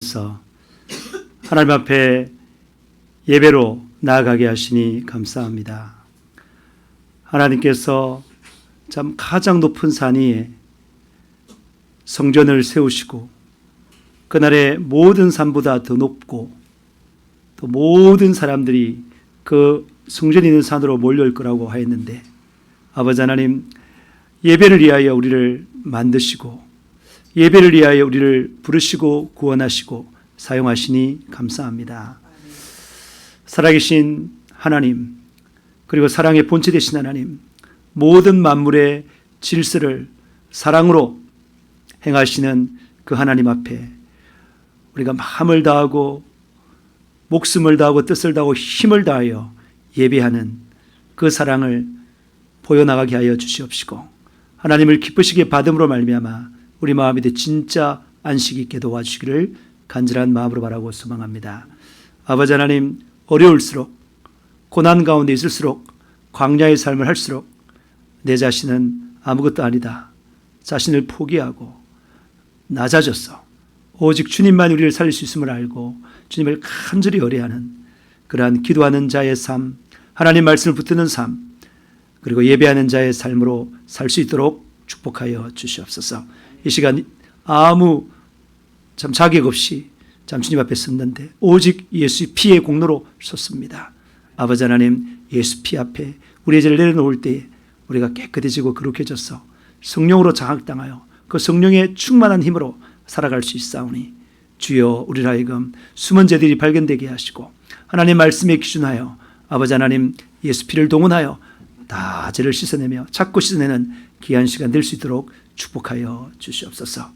서 하나님 앞에 예배로 나아가게 하시니 감사합니다. 하나님께서 참 가장 높은 산 위에 성전을 세우시고 그날의 모든 산보다 더 높고 또 모든 사람들이 그 성전이 있는 산으로 몰려올 거라고 하였는데, 아버지 하나님, 예배를 위하여 우리를 만드시고 예배를 위하여 우리를 부르시고 구원하시고 사용하시니 감사합니다. 살아계신 하나님, 그리고 사랑의 본체 되신 하나님, 모든 만물의 질서를 사랑으로 행하시는 그 하나님 앞에 우리가 마음을 다하고 목숨을 다하고 뜻을 다하고 힘을 다하여 예배하는 그 사랑을 보여나가게 하여 주시옵시고, 하나님을 기쁘시게 받음으로 말미암아 우리 마음에 진짜 안식이 있게 도와주시기를 간절한 마음으로 바라고 소망합니다. 아버지 하나님, 어려울수록 고난 가운데 있을수록 광야의 삶을 할수록 내 자신은 아무것도 아니다, 자신을 포기하고 낮아져서 오직 주님만 우리를 살릴 수 있음을 알고 주님을 간절히 의뢰하는 그러한 기도하는 자의 삶, 하나님 말씀을 붙드는 삶, 그리고 예배하는 자의 삶으로 살 수 있도록 축복하여 주시옵소서. 이 시간 아무 참 자격 없이 참 주님 앞에 섰는데 오직 예수의 피의 공로로 섰습니다. 아버지 하나님, 예수 피 앞에 우리의 죄를 내려놓을 때에 우리가 깨끗해지고 거룩해져서 성령으로 장악당하여 그 성령의 충만한 힘으로 살아갈 수 있사오니, 주여 우리를 하여금 숨은 죄들이 발견되게 하시고 하나님 말씀에 기준하여 아버지 하나님 예수 피를 동원하여 다 죄를 씻어내며 자꾸 씻어내는 귀한 시간 될 수 있도록 축복하여 주시옵소서.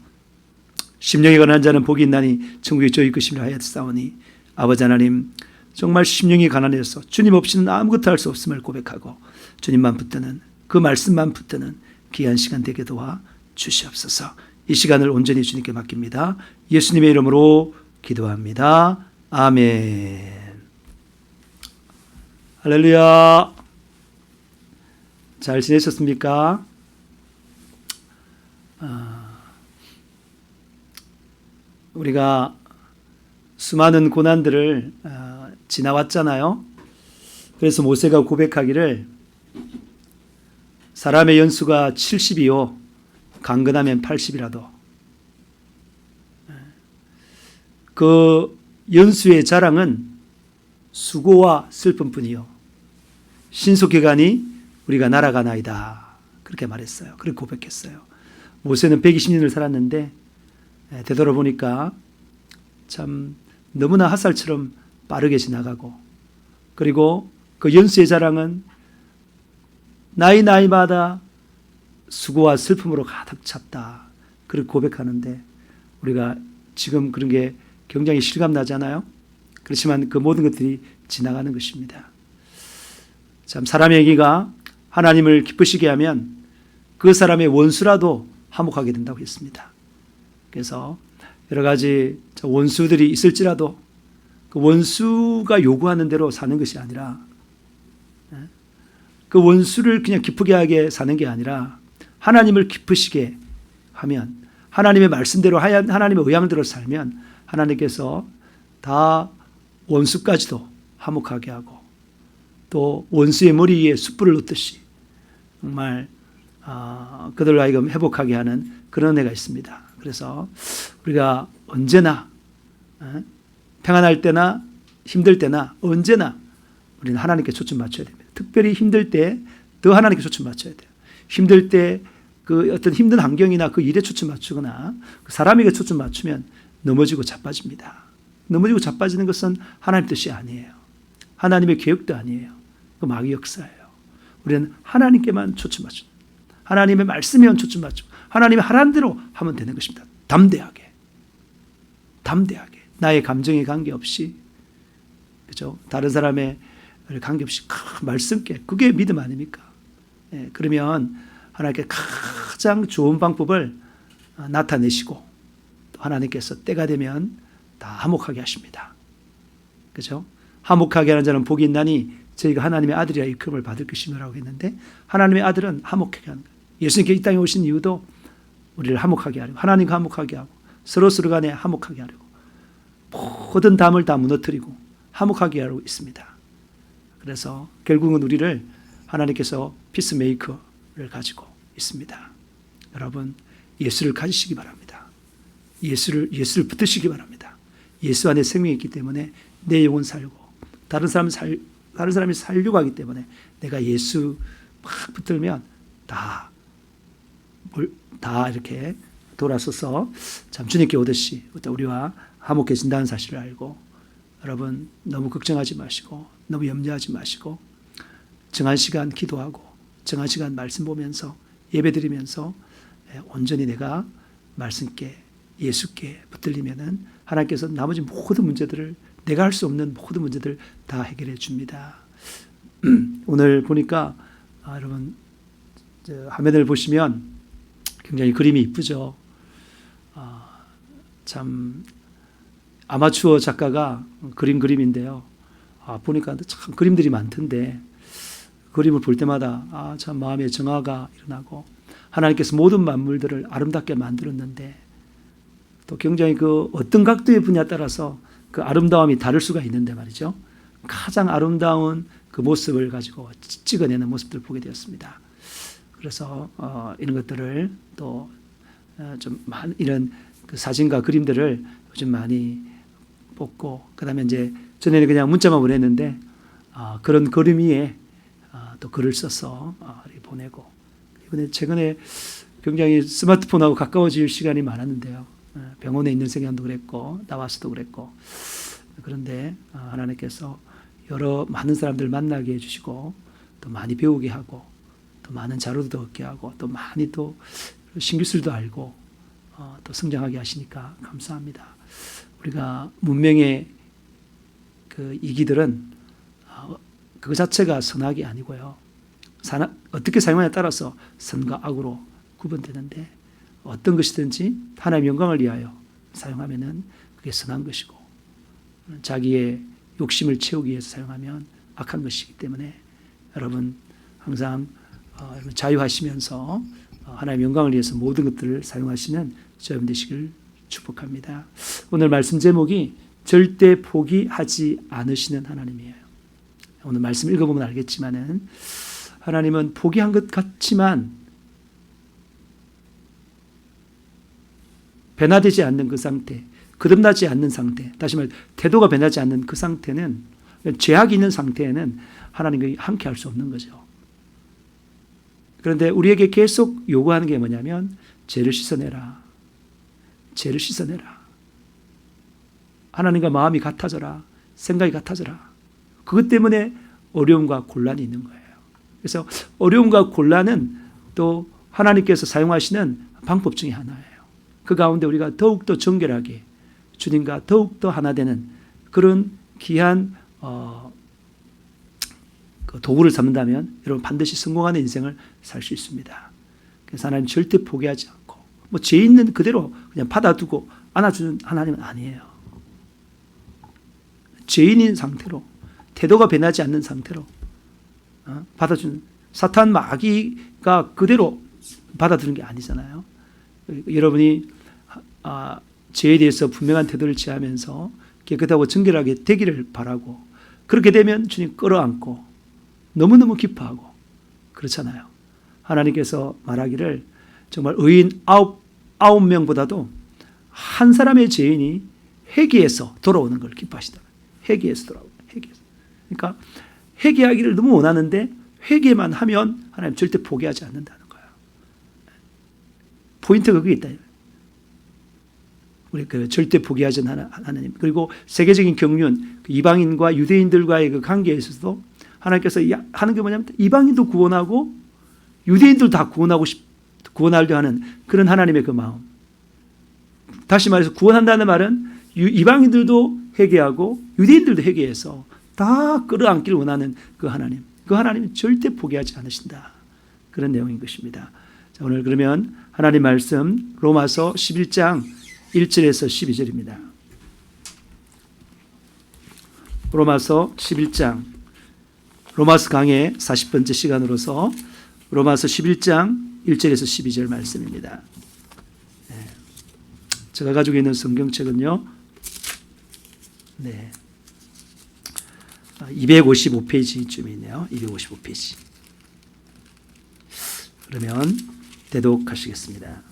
심령이 가난한 자는 복이 있나니 천국이 저희 것임이라 하였사오니, 아버지 하나님, 정말 심령이 가난해서 주님 없이는 아무것도 할 수 없음을 고백하고 주님만 붙드는, 그 말씀만 붙드는 귀한 시간 되게 도와 주시옵소서. 이 시간을 온전히 주님께 맡깁니다. 예수님의 이름으로 기도합니다. 아멘. 할렐루야. 잘 지내셨습니까? 우리가 수많은 고난들을 지나왔잖아요. 그래서 모세가 고백하기를 사람의 연수가 70이요 강건하면 80이라도 그 연수의 자랑은 수고와 슬픔뿐이요 신속히 가니 우리가 날아가나이다, 그렇게 말했어요. 그렇게 고백했어요. 모세는 120년을 살았는데 되돌아보니까 참 너무나 핫살처럼 빠르게 지나가고, 그리고 그 연수의 자랑은 나이마다 수고와 슬픔으로 가득 찼다, 그렇게 고백하는데 우리가 지금 그런 게 굉장히 실감나잖아요. 그렇지만 그 모든 것들이 지나가는 것입니다. 참 사람에게가 하나님을 기쁘시게 하면 그 사람의 원수라도 화목하게 된다고 했습니다. 그래서 여러 가지 원수들이 있을지라도 그 원수가 요구하는 대로 사는 것이 아니라, 그 원수를 그냥 기쁘게 하게 사는 게 아니라 하나님을 기쁘시게 하면, 하나님의 말씀대로 하나님의 의향대로 살면 하나님께서 다 원수까지도 화목하게 하고 또 원수의 머리 위에 숯불을 놓듯이 정말 그들을 하여금 회복하게 하는 그런 은혜가 있습니다. 그래서 우리가 언제나 평안할 때나 힘들 때나 언제나 우리는 하나님께 초점 맞춰야 됩니다. 특별히 힘들 때 더 하나님께 초점 맞춰야 돼요. 힘들 때 그 어떤 힘든 환경이나 그 일에 초점 맞추거나 그 사람에게 초점 맞추면 넘어지고 자빠집니다. 넘어지고 자빠지는 것은 하나님 뜻이 아니에요. 하나님의 계획도 아니에요. 그 마귀 역사예요. 우리는 하나님께만 초점 맞추고 하나님의 말씀에만 초점 맞추고 하나님의 하라는 대로 하면 되는 것입니다. 담대하게 나의 감정에 관계없이, 그죠? 다른 사람의 관계없이 말씀께, 그게 믿음 아닙니까? 그러면 하나님께 가장 좋은 방법을 나타내시고 또 하나님께서 때가 되면 다 화목하게 하십니다. 그죠? 화목하게 하는 자는 복이 있나니 저희가 하나님의 아들이라 일컬음을 받을 것이라고 했는데, 하나님의 아들은 화목하게 하는 거예요. 예수님께 이 땅에 오신 이유도 우리를 화목하게 하려고, 하나님과 화목하게 하고 서로 간에 화목하게 하려고, 모든 담을 다 무너뜨리고 화목하게 하고 있습니다. 그래서 결국은 우리를 하나님께서 피스메이커를 가지고 있습니다. 여러분, 예수를 가지시기 바랍니다. 예수를 붙드시기 바랍니다. 예수 안에 생명이 있기 때문에 내 영혼 살고 다른 사람이 살려고 하기 때문에 내가 예수 막 붙들면 다 이렇게 돌아서서 참 주님께 오듯이 우리와 화목해진다는 사실을 알고, 여러분 너무 걱정하지 마시고 너무 염려하지 마시고 정한 시간 기도하고 정한 시간 말씀 보면서 예배드리면서 온전히 내가 말씀께 예수께 붙들리면은 하나님께서 나머지 모든 문제들을, 내가 할 수 없는 모든 문제들 다 해결해 줍니다. 오늘 보니까 여러분 화면을 보시면 굉장히 그림이 이쁘죠. 참 아마추어 작가가 그림인데요. 보니까 참 그림들이 많던데 그림을 볼 때마다 참 마음의 정화가 일어나고, 하나님께서 모든 만물들을 아름답게 만들었는데 또 굉장히 그 어떤 각도의 분야에 따라서 그 아름다움이 다를 수가 있는데 말이죠. 가장 아름다운 그 모습을 가지고 찍어내는 모습들을 보게 되었습니다. 그래서 이런 것들을 또 좀 이런 그 사진과 그림들을 요즘 많이 뽑고, 그다음에 이제 전에는 그냥 문자만 보냈는데 그런 그림 위에 또 글을 써서 보내고, 이번에 최근에 굉장히 스마트폰하고 가까워질 시간이 많았는데요. 병원에 있는 시간도 그랬고 나와서도 그랬고, 그런데 하나님께서 많은 사람들 만나게 해주시고 또 많이 배우게 하고 또 많은 자료도 얻게 하고 또 많이 또 신기술도 알고 또 성장하게 하시니까 감사합니다. 우리가 문명의 그 이기들은 그 자체가 선악이 아니고요. 어떻게 사용하냐에 따라서 선과 악으로 구분되는데, 어떤 것이든지 하나님의 영광을 위하여 사용하면은 그게 선한 것이고, 자기의 욕심을 채우기 위해서 사용하면 악한 것이기 때문에 여러분 항상 자유하시면서 하나님의 영광을 위해서 모든 것들을 사용하시는 저여러분 되시길 축복합니다. 오늘 말씀 제목이 절대 포기하지 않으시는 하나님이에요. 오늘 말씀 읽어보면 알겠지만은 하나님은 포기한 것 같지만 변화되지 않는 그 상태, 거듭나지 않는 상태, 다시 말해 태도가 변하지 않는 그 상태는, 죄악이 있는 상태에는 하나님과 함께 할 수 없는 거죠. 그런데 우리에게 계속 요구하는 게 뭐냐면 죄를 씻어내라. 죄를 씻어내라. 하나님과 마음이 같아져라. 생각이 같아져라. 그것 때문에 어려움과 곤란이 있는 거예요. 그래서 어려움과 곤란은 또 하나님께서 사용하시는 방법 중에 하나예요. 그 가운데 우리가 더욱더 정결하게 주님과 더욱더 하나 되는 그런 귀한 그 도구를 삼는다면 여러분 반드시 성공하는 인생을 살 수 있습니다. 그래서 하나님 절대 포기하지 않고 죄 있는 그대로 그냥 받아두고 안아주는 하나님은 아니에요. 죄인인 상태로, 태도가 변하지 않는 상태로 받아주는, 사탄 마귀가 그대로 받아들이는 게 아니잖아요. 여러분이 죄에 대해서 분명한 태도를 취하면서 깨끗하고 정결하게 되기를 바라고, 그렇게 되면 주님 끌어안고 너무너무 기뻐하고 그렇잖아요. 하나님께서 말하기를 정말 의인 9명보다도 한 사람의 죄인이 회개해서 돌아오는 걸 기뻐하시더라고요. 회개해서 돌아오고, 회개해서. 그러니까 회개하기를 너무 원하는데 회개만 하면 하나님 절대 포기하지 않는다는 거예요. 포인트가 그게 있다. 우리 그 절대 포기하지 않는 하나님. 그리고 세계적인 경륜, 이방인과 유대인들과의 그 관계에 있어서도 하나님께서 하는 게 뭐냐면 이방인도 구원하고 유대인도 다 구원하려 하는 그런 하나님의 그 마음. 다시 말해서 구원한다는 말은 이방인들도 회개하고 유대인들도 회개해서 다 끌어안기를 원하는 그 하나님. 그 하나님은 절대 포기하지 않으신다. 그런 내용인 것입니다. 자, 오늘 그러면 하나님 말씀 로마서 11장 1절에서 12절입니다. 로마서 11장, 로마서 강의 40번째 시간으로서 로마서 11장 1절에서 12절 말씀입니다. 제가 가지고 있는 성경책은요, 네. 255페이지쯤에 있네요. 255페이지. 그러면 대독하시겠습니다.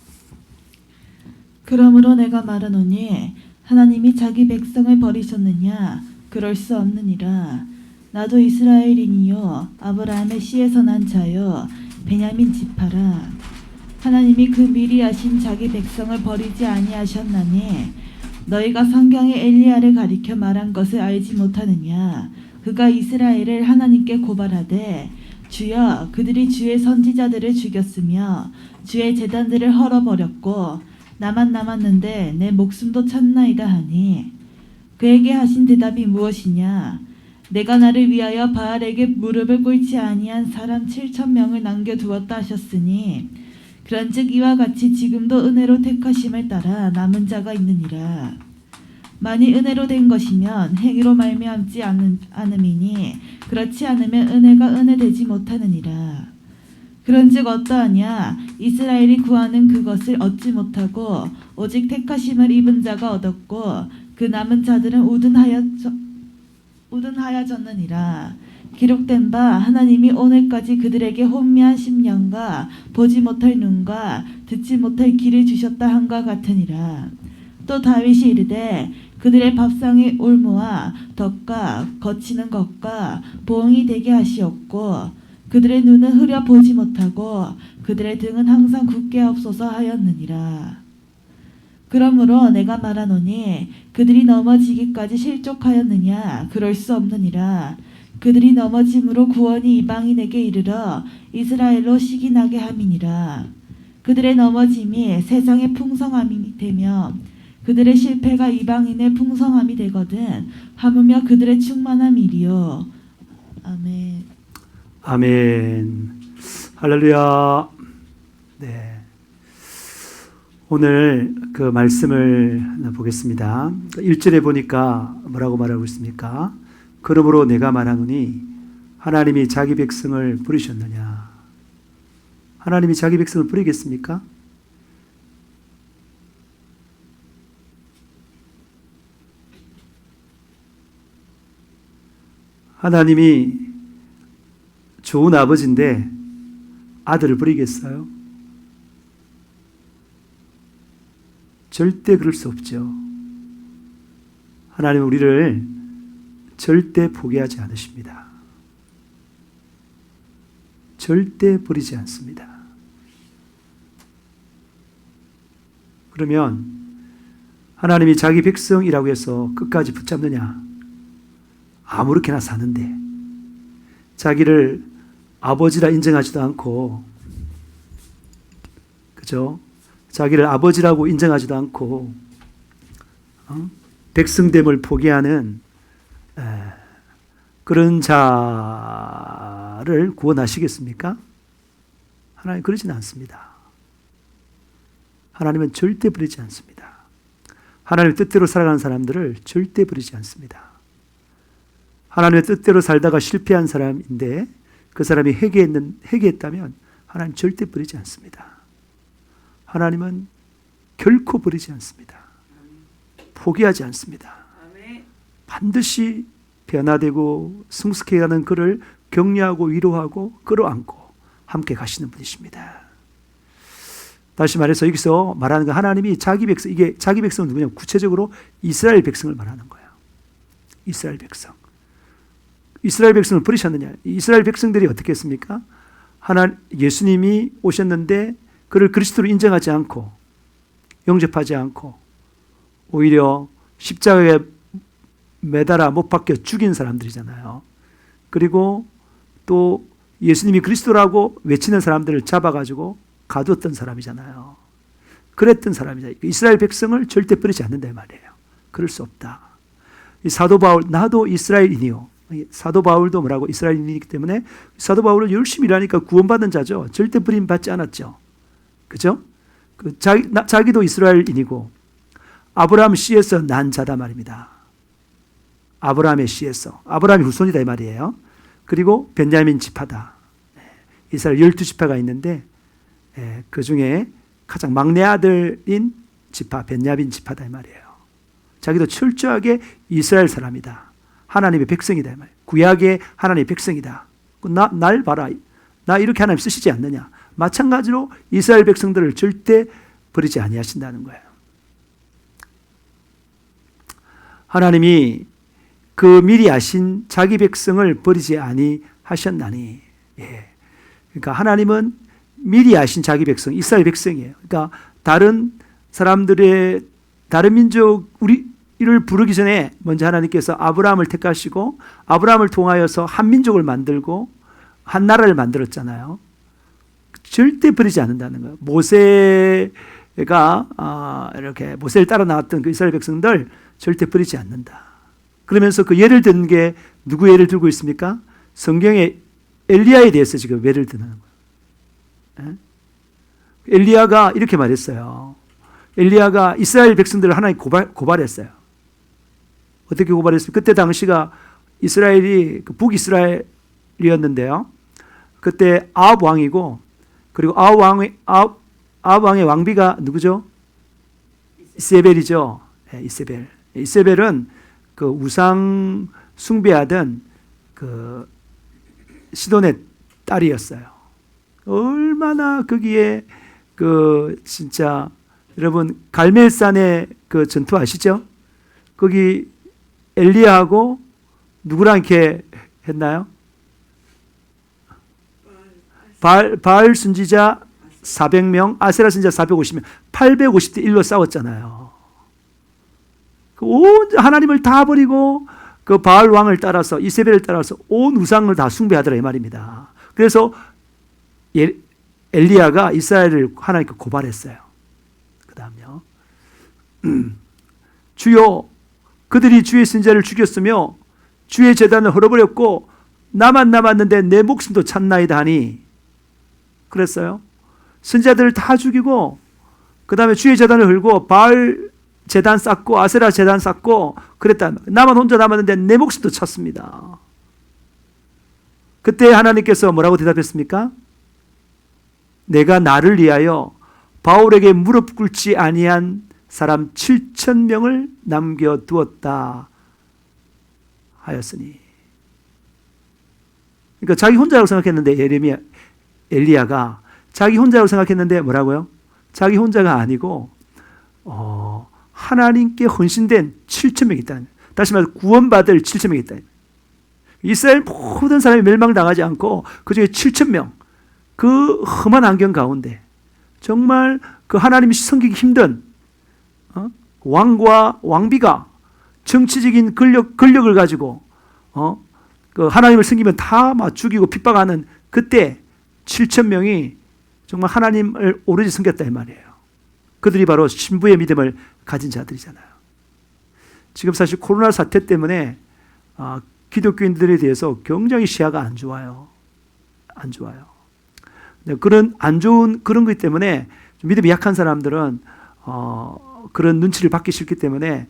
그러므로 내가 말하노니 하나님이 자기 백성을 버리셨느냐? 그럴 수 없느니라. 나도 이스라엘인이요 아브라함의 씨에서 난 자요 베냐민 지파라. 하나님이 그 미리 아신 자기 백성을 버리지 아니하셨나니 너희가 성경에 엘리야를 가리켜 말한 것을 알지 못하느냐? 그가 이스라엘을 하나님께 고발하되 주여 그들이 주의 선지자들을 죽였으며 주의 제단들을 헐어버렸고 나만 남았는데 내 목숨도 찾나이다 하니 그에게 하신 대답이 무엇이냐? 내가 나를 위하여 바알에게 무릎을 꿇지 아니한 사람 7,000명을 남겨두었다 하셨으니 그런즉 이와 같이 지금도 은혜로 택하심을 따라 남은 자가 있느니라. 만일 은혜로 된 것이면 행위로 말미암지 않음이니 그렇지 않으면 은혜가 은혜되지 못하느니라. 그런즉 어떠하냐? 이스라엘이 구하는 그것을 얻지 못하고 오직 택하심을 입은 자가 얻었고 그 남은 자들은 우둔하여졌느니라. 기록된 바 하나님이 오늘까지 그들에게 혼미한 심령과 보지 못할 눈과 듣지 못할 귀를 주셨다 함과 같으니라. 또 다윗이 이르되 그들의 밥상의 올무와 덕과 거치는 것과 보응이 되게 하시었고 그들의 눈은 흐려 보지 못하고 그들의 등은 항상 굳게 없소서 하였느니라. 그러므로 내가 말하노니 그들이 넘어지기까지 실족하였느냐? 그럴 수 없느니라. 그들이 넘어짐으로 구원이 이방인에게 이르러 이스라엘로 시기나게 함이니라. 그들의 넘어짐이 세상의 풍성함이 되며 그들의 실패가 이방인의 풍성함이 되거든 하물며 그들의 충만함이리요. 아멘. 아멘. 할렐루야. 네. 오늘 그 말씀을 보겠습니다. 1절에 보니까 뭐라고 말하고 있습니까? 그러므로 내가 말하노니 하나님이 자기 백성을 부르셨느냐? 하나님이 자기 백성을 부르겠습니까? 하나님이 좋은 아버지인데 아들을 버리겠어요? 절대 그럴 수 없죠. 하나님은 우리를 절대 포기하지 않으십니다. 절대 버리지 않습니다. 그러면 하나님이 자기 백성이라고 해서 끝까지 붙잡느냐? 아무렇게나 사는데 자기를 아버지라 인정하지도 않고, 그죠? 자기를 아버지라고 인정하지도 않고 백성됨을 포기하는 그런 자를 구원하시겠습니까? 하나님 그러지는 않습니다. 하나님은 절대 버리지 않습니다. 하나님의 뜻대로 살아가는 사람들을 절대 버리지 않습니다. 하나님의 뜻대로 살다가 실패한 사람인데 그 사람이 회개했다면 하나님 절대 버리지 않습니다. 하나님은 결코 버리지 않습니다. 포기하지 않습니다. 반드시 변화되고 성숙해가는 그를 격려하고 위로하고 끌어안고 함께 가시는 분이십니다. 다시 말해서 여기서 말하는 건 하나님이 자기 백성, 이게 자기 백성은 누구냐면 구체적으로 이스라엘 백성을 말하는 거예요. 이스라엘 백성. 이스라엘 백성을 버리셨느냐? 이스라엘 백성들이 어떻게 했습니까? 예수님이 오셨는데 그를 그리스도로 인정하지 않고 영접하지 않고 오히려 십자가에 매달아 못 박혀 죽인 사람들이잖아요. 그리고 또 예수님이 그리스도라고 외치는 사람들을 잡아가지고 가두었던 사람이잖아요. 그랬던 사람이잖아요. 이스라엘 백성을 절대 버리지 않는다 이 말이에요. 그럴 수 없다. 이 사도 바울, 나도 이스라엘인이요. 사도 바울도 뭐라고 이스라엘인이기 때문에 사도 바울은 열심히 일하니까 구원받은 자죠. 절대 버림받지 않았죠. 그죠? 자기도 이스라엘인이고 아브라함 씨에서 난 자다 말입니다. 아브라함의 씨에서. 아브라함이 후손이다 이 말이에요. 그리고 베냐민 지파다. 이스라엘 12지파가 있는데 그 중에 가장 막내 아들인 지파 베냐민 지파다 이 말이에요. 자기도 철저하게 이스라엘 사람이다. 하나님의 백성이다. 구약의 하나님의 백성이다. 날 봐라. 나 이렇게 하나님 쓰시지 않느냐. 마찬가지로 이스라엘 백성들을 절대 버리지 아니하신다는 거예요. 하나님이 그 미리 아신 자기 백성을 버리지 아니하셨나니. 예. 그러니까 하나님은 미리 아신 자기 백성, 이스라엘 백성이에요. 그러니까 다른 사람들의 다른 민족 우리를 부르기 전에 먼저 하나님께서 아브라함을 택하시고 아브라함을 통하여서 한 민족을 만들고 한 나라를 만들었잖아요. 절대 버리지 않는다는 거예요. 모세가 이렇게 모세를 따라 나왔던 그 이스라엘 백성들 절대 버리지 않는다. 그러면서 그 예를 든 게 누구 예를 들고 있습니까? 성경에 엘리야에 대해서 지금 예를 드는 거예요. 엘리야가 이렇게 말했어요. 엘리야가 이스라엘 백성들을 하나님 고발했어요. 어떻게 고발했습니까? 그때 당시가 이스라엘이 북이스라엘이었는데요. 그때 아합 왕이고 그리고 아합 왕의 왕비가 누구죠? 이세벨이죠. 네, 이세벨. 이세벨은 그 우상 숭배하던 그 시돈의 딸이었어요. 얼마나 거기에 그 진짜 여러분 갈멜산의 그 전투 아시죠? 거기 엘리야하고 누구랑 이렇게 했나요? 바알 순지자 400명, 아세라 순지자 450명, 850대 1로 싸웠잖아요. 온 하나님을 다 버리고 그 바알 왕을 따라서 이세벨을 따라서 온 우상을 다 숭배하더라 이 말입니다. 그래서 엘리야가 이스라엘을 하나님께 고발했어요. 그 다음요. 주여 그들이 주의 선지자를 죽였으며 주의 제단을 헐어버렸고 나만 남았는데 내 목숨도 찾나이다 하니 그랬어요. 선지자들을 다 죽이고 그 다음에 주의 제단을 헐고 바알 제단 쌓고 아세라 제단 쌓고 그랬다. 나만 혼자 남았는데 내 목숨도 찾습니다. 그때 하나님께서 뭐라고 대답했습니까? 내가 나를 위하여 바울에게 무릎 꿇지 아니한 사람 7,000명을 남겨두었다 하였으니. 그러니까 자기 혼자라고 생각했는데 엘리야가 자기 혼자라고 생각했는데 뭐라고요? 자기 혼자가 아니고 하나님께 헌신된 7,000명이 있다는 거예요. 다시 말해서 구원받을 7,000명이 있다는 거예요. 이스라엘 모든 사람이 멸망당하지 않고 그중에 7,000명 그 험한 환경 가운데 정말 그 하나님이 섬기기 힘든 왕과 왕비가 정치적인 권력을 가지고 그 하나님을 섬기면 다 막 죽이고 핍박하는 그때 7,000명이 정말 하나님을 오로지 섬겼다 이 말이에요. 그들이 바로 신부의 믿음을 가진 자들이잖아요. 지금 사실 코로나 사태 때문에 기독교인들에 대해서 굉장히 시야가 안 좋아요. 안 좋아요. 그런 안 좋은 그런 것 때문에 믿음이 약한 사람들은 그런 눈치를 받기 싫기 때문에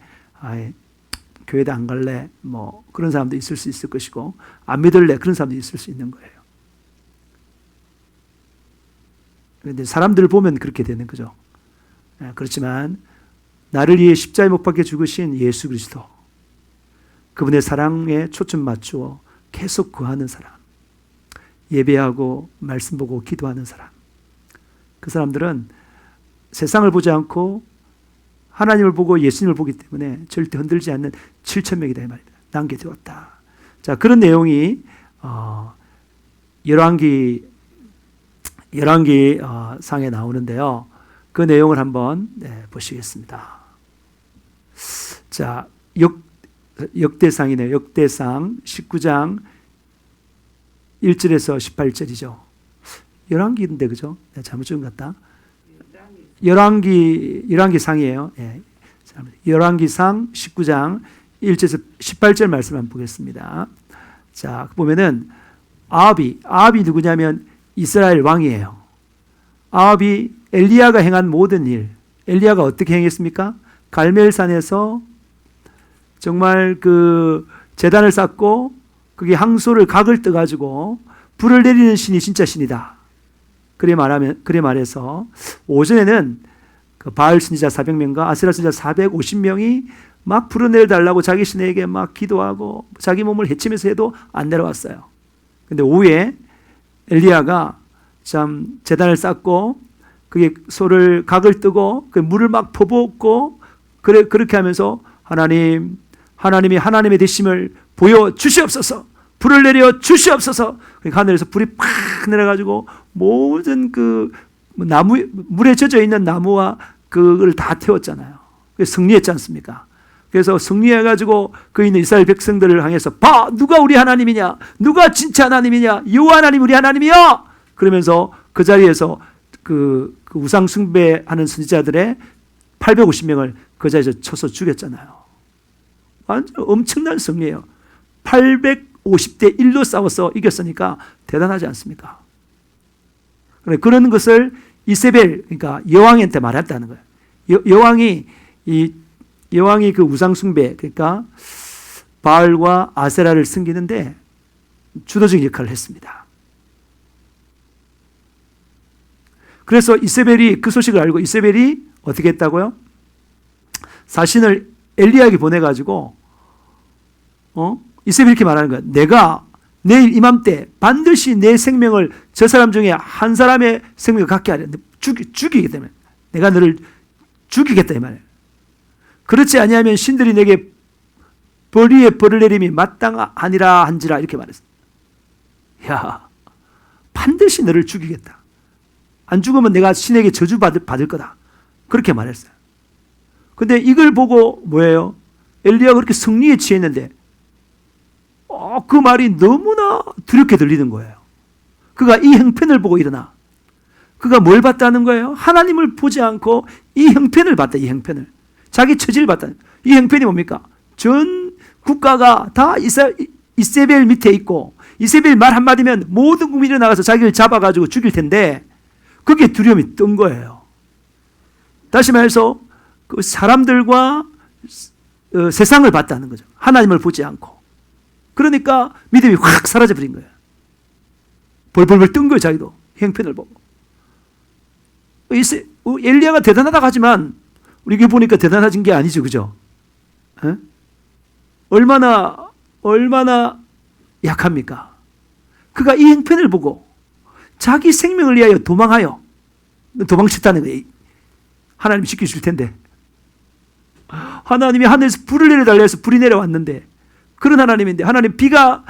교회도 안 갈래 뭐 그런 사람도 있을 수 있을 것이고 안 믿을래 그런 사람도 있을 수 있는 거예요. 그런데 사람들을 보면 그렇게 되는 거죠. 그렇지만 나를 위해 십자가에 못 박혀 죽으신 예수 그리스도 그분의 사랑에 초점 맞추어 계속 구하는 사람, 예배하고 말씀 보고 기도하는 사람, 그 사람들은 세상을 보지 않고 하나님을 보고 예수님을 보기 때문에 절대 흔들지 않는 7,000명이다 이 말입니다. 남겨두었다. 자, 그런 내용이 열왕기 상에 나오는데요. 그 내용을 한번 보시겠습니다. 자, 역대상이네요. 역대상 19장 1절에서 18절이죠. 열왕기인데 그죠? 잘못 적은 것 같다. 열왕기상이에요. 예. 열왕기상 19장 1절에서 18절 말씀 한번 보겠습니다. 자, 보면은 아합이 누구냐면 이스라엘 왕이에요. 아합이 엘리야가 행한 모든 일, 엘리야가 어떻게 행했습니까? 갈멜산에서 정말 그 제단을 쌓고 그게 항소를 각을 떠가지고 불을 내리는 신이 진짜 신이다. 그래 말해서 오전에는 그 바알 선지자 400명과 아세라 선지자 450명이 막 불어내려 달라고 자기 신에게 막 기도하고 자기 몸을 헤치면서 해도 안 내려왔어요. 근데 오후에 엘리야가 참 제단을 쌓고 그게 소를 각을 뜨고 그 물을 막 퍼붓고 그렇게 하면서 하나님이 하나님의 되심을 보여 주시옵소서, 불을 내려 주시옵소서. 그러니까 하늘에서 불이 팍 내려가지고 모든 그 나무, 물에 젖어 있는 나무와 그걸 다 태웠잖아요. 승리했지 않습니까? 그래서 승리해가지고 그 있는 이스라엘 백성들을 향해서 봐, 누가 우리 하나님이냐, 누가 진짜 하나님이냐, 여호와 하나님 우리 하나님이야. 그러면서 그 자리에서 그 우상 숭배하는 선지자들의 850명을 그 자리에서 쳐서 죽였잖아요. 완전 엄청난 승리예요. 850대 1로 싸워서 이겼으니까 대단하지 않습니까? 그런 것을 이세벨, 그러니까 여왕한테 말했다는 거예요. 여왕이 그 우상 숭배, 그러니까 바알과 아세라를 섬기는데 주도적인 역할을 했습니다. 그래서 이세벨이 그 소식을 알고 이세벨이 어떻게 했다고요? 사신을 엘리야에게 보내가지고 이세벨이 이렇게 말하는 거야. 내가 내일 이맘때 반드시 내 생명을 저 사람 중에 한 사람의 생명을 갖게 하려 죽이기 때문에 내가 너를 죽이겠다 이 말이에요. 그렇지 아니하면 신들이 내게 벌 위에 벌을 내림이 마땅하니라 한지라 이렇게 말했어요. 야, 반드시 너를 죽이겠다. 안 죽으면 내가 신에게 저주받을 거다. 그렇게 말했어요. 근데 이걸 보고 뭐예요? 엘리야가 그렇게 승리에 취했는데 그 말이 너무나 두렵게 들리는 거예요. 그가 이 형편을 보고 일어나. 그가 뭘 봤다는 거예요? 하나님을 보지 않고 이 형편을 봤다. 이 형편을. 자기 처지를 봤다. 이 형편이 뭡니까? 전 국가가 다 이세벨 밑에 있고 이세벨 말 한마디면 모든 국민이 나가서 자기를 잡아가지고 죽일 텐데 그게 두려움이 뜬 거예요. 다시 말해서 그 사람들과 세상을 봤다는 거죠. 하나님을 보지 않고. 그러니까 믿음이 확 사라져버린 거예요. 벌벌벌 뜬 거예요. 자기도 형편을 보고. 엘리야가 대단하다고 하지만 우리가 보니까 대단해진 게 아니죠. 그죠? 에? 얼마나 약합니까? 그가 이 형편을 보고 자기 생명을 위하여 도망쳤다는 거예요. 하나님 지켜줄 텐데. 하나님이 하늘에서 불을 내려달라 해서 불이 내려왔는데 그런 하나님인데 하나님 비가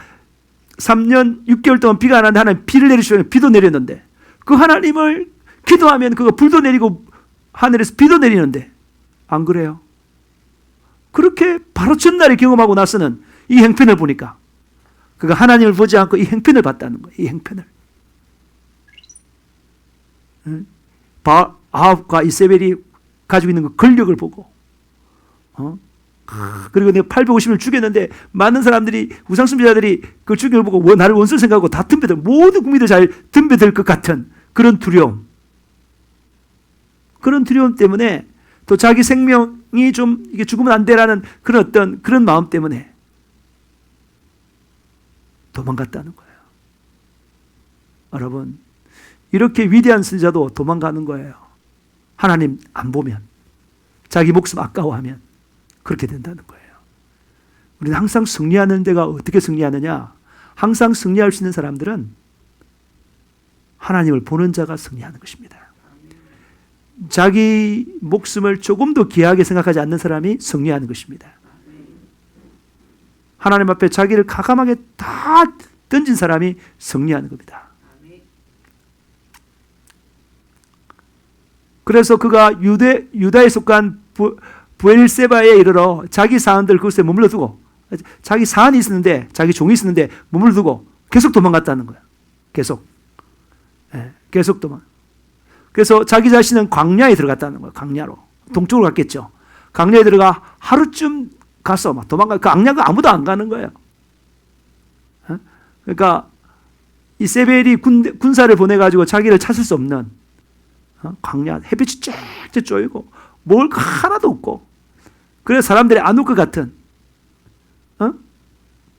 3년 6개월 동안 비가 안 왔는데 하나님 비를 내리시면 비도 내렸는데 그 하나님을 기도하면 그거 불도 내리고 하늘에서 비도 내리는데 안 그래요? 그렇게 바로 전날에 경험하고 나서는 이 형편을 보니까 그가 하나님을 보지 않고 이 형편을 봤다는 거예요. 이 형편을. 아합과 이세벨이 가지고 있는 그 권력을 보고 그리고 내가 850을 죽였는데 많은 사람들이 우상숭배자들이 그 죽임을 보고 나를 원수로 생각하고 다 덤벼들 모든 국민들 잘 덤벼들 것 같은 그런 두려움 때문에 또 자기 생명이 좀 이게 죽으면 안 되라는 그런 마음 때문에 도망갔다는 거예요. 여러분 이렇게 위대한 선지자도 도망가는 거예요. 하나님 안 보면 자기 목숨 아까워하면 그렇게 된다는 거예요. 우리는 항상 승리하는 데가 어떻게 승리하느냐? 항상 승리할 수 있는 사람들은 하나님을 보는 자가 승리하는 것입니다. 자기 목숨을 조금도 귀하게 생각하지 않는 사람이 승리하는 것입니다. 하나님 앞에 자기를 가감하게 다 던진 사람이 승리하는 겁니다. 그래서 그가 유다에 속한 부엘세바에 이르러 자기 사안들 그곳에 머물러 두고 자기 사안이 있었는데 자기 종이 있었는데 머물러 두고 계속 도망갔다는 거예요. 계속 도망. 그래서 자기 자신은 광야에 들어갔다는 거예요. 광야로. 동쪽으로 갔겠죠. 광야에 들어가 하루쯤 가서 막 도망가. 그 광야가 아무도 안 가는 거예요. 그러니까 이세벨이 군사를 보내가지고 자기를 찾을 수 없는 광야, 햇빛이 쫙쫙 쪼이고 뭘 하나도 없고 그래서 사람들이 안 올 것 같은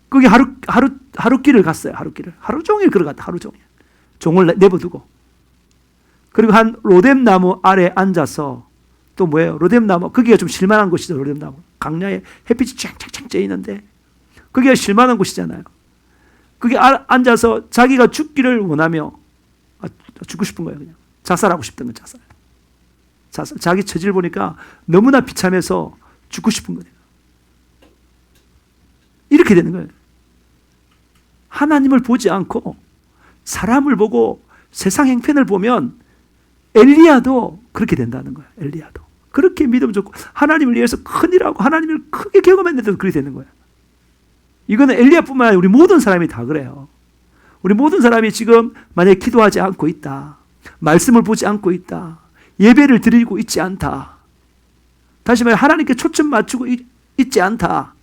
거기 하루길을 갔어요. 하루 종일 걸어갔다. 하루 종일 종을 내버두고 그리고 한 로뎀 나무 아래 앉아서 또 뭐예요? 로뎀나무. 거기가 좀 실만한 곳이죠. 로뎀나무. 강야에 햇빛이 쫙쫙쫙 쬐 있는데 거기가 실만한 곳이잖아요. 거기 앉아서 자기가 죽기를 원하며 죽고 싶은 거예요. 그냥 자살하고 싶던 거. 자살. 자기 처지를 보니까 너무나 비참해서 죽고 싶은 거예요. 이렇게 되는 거예요. 하나님을 보지 않고 사람을 보고 세상 행편을 보면 엘리야도 그렇게 된다는 거예요. 엘리야도 그렇게 믿음 좋고 하나님을 위해서 큰일하고 하나님을 크게 경험했는데도 그렇게 되는 거예요. 이거는 엘리야뿐만 아니라 우리 모든 사람이 다 그래요. 우리 모든 사람이 지금 만약에 기도하지 않고 있다, 말씀을 보지 않고 있다, 예배를 드리고 있지 않다, 다시 말해 하나님께 초점 맞추고 있지 않다,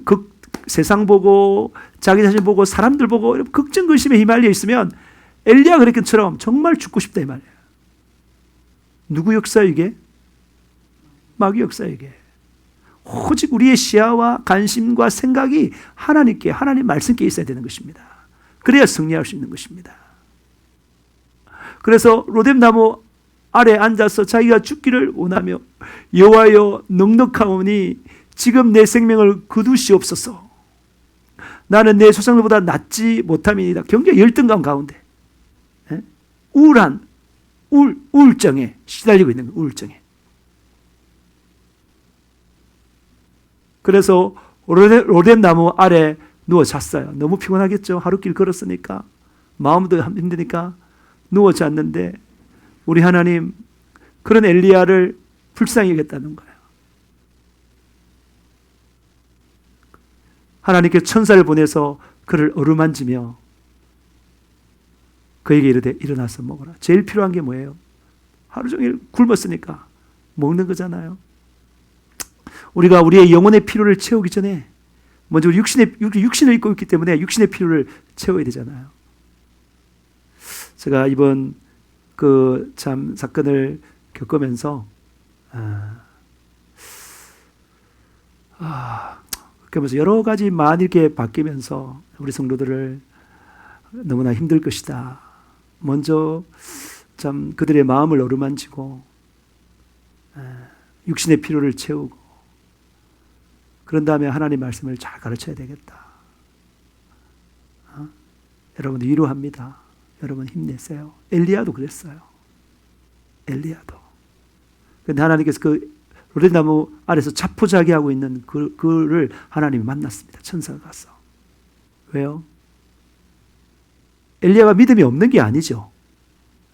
그 세상 보고 자기 자신 보고 사람들 보고 걱정 근심에 휘말려 있으면 엘리야 그랬기처럼 정말 죽고 싶다 이 말이에요. 누구 역사예요 이게? 마귀 역사예요 이게. 오직 우리의 시야와 관심과 생각이 하나님께, 하나님 말씀께 있어야 되는 것입니다. 그래야 승리할 수 있는 것입니다. 그래서 로뎀나무 아래 앉아서 자기가 죽기를 원하며 여호와여 넉넉하오니 지금 내 생명을 거두시옵소서. 나는 내 조상들보다 낫지 못함이니이다. 굉장히 열등감 가운데 우울증에 시달리고 있는 거예요. 우울증에. 그래서 로뎀나무 아래 누워 잤어요. 너무 피곤하겠죠. 하루길 걸었으니까 마음도 힘드니까 누워 잤는데 우리 하나님 그런 엘리야를 불쌍히 여겼다는 거예요. 하나님께 천사를 보내서 그를 어루만지며 그에게 이르되 일어나서 먹어라. 제일 필요한 게 뭐예요? 하루 종일 굶었으니까 먹는 거잖아요. 우리가 우리의 영혼의 필요를 채우기 전에 먼저 우리 육신을 입고 있기 때문에 육신의 필요를 채워야 되잖아요. 제가 이번 그 참 사건을 겪으면서 그러면서 여러 가지 많이 이렇게 바뀌면서 우리 성도들을 너무나 힘들 것이다. 먼저 참 그들의 마음을 어루만지고 육신의 필요를 채우고 그런 다음에 하나님 말씀을 잘 가르쳐야 되겠다. 여러분 위로합니다. 여러분 힘내세요. 엘리야도 그랬어요. 엘리야도. 그런데 하나님께서 그 로뎀나무 아래서 자포자기하고 있는 그를 하나님이 만났습니다. 천사가 가서. 왜요? 엘리야가 믿음이 없는 게 아니죠.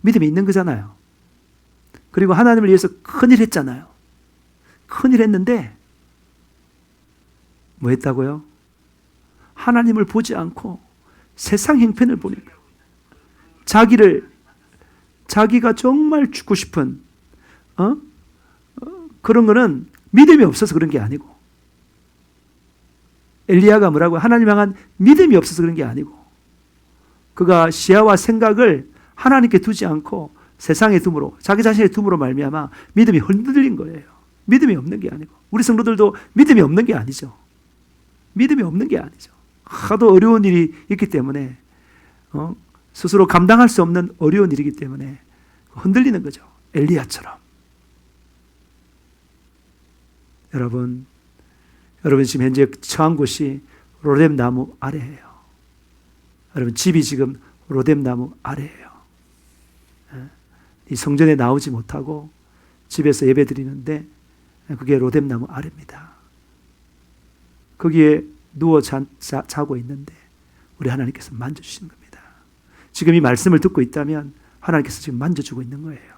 믿음이 있는 거잖아요. 그리고 하나님을 위해서 큰일 했잖아요. 큰일 했는데 뭐 했다고요? 하나님을 보지 않고 세상 형편을 보니까 자기가 정말 죽고 싶은 그런 거는 믿음이 없어서 그런 게 아니고 엘리야가 뭐라고요? 하나님 향한 믿음이 없어서 그런 게 아니고 그가 시야와 생각을 하나님께 두지 않고 세상에 둠으로 자기 자신의 둠으로 말미암아 믿음이 흔들린 거예요. 믿음이 없는 게 아니고 우리 성도들도 믿음이 없는 게 아니죠. 믿음이 없는 게 아니죠. 하도 어려운 일이 있기 때문에 스스로 감당할 수 없는 어려운 일이기 때문에 흔들리는 거죠. 엘리야처럼. 여러분 지금 현재 처한 곳이 로뎀나무 아래예요. 여러분 집이 지금 로뎀나무 아래예요. 이 성전에 나오지 못하고 집에서 예배 드리는데 그게 로뎀나무 아래입니다. 거기에 누워 자고 있는데 우리 하나님께서 만져주시는 겁니다. 지금 이 말씀을 듣고 있다면 하나님께서 지금 만져주고 있는 거예요.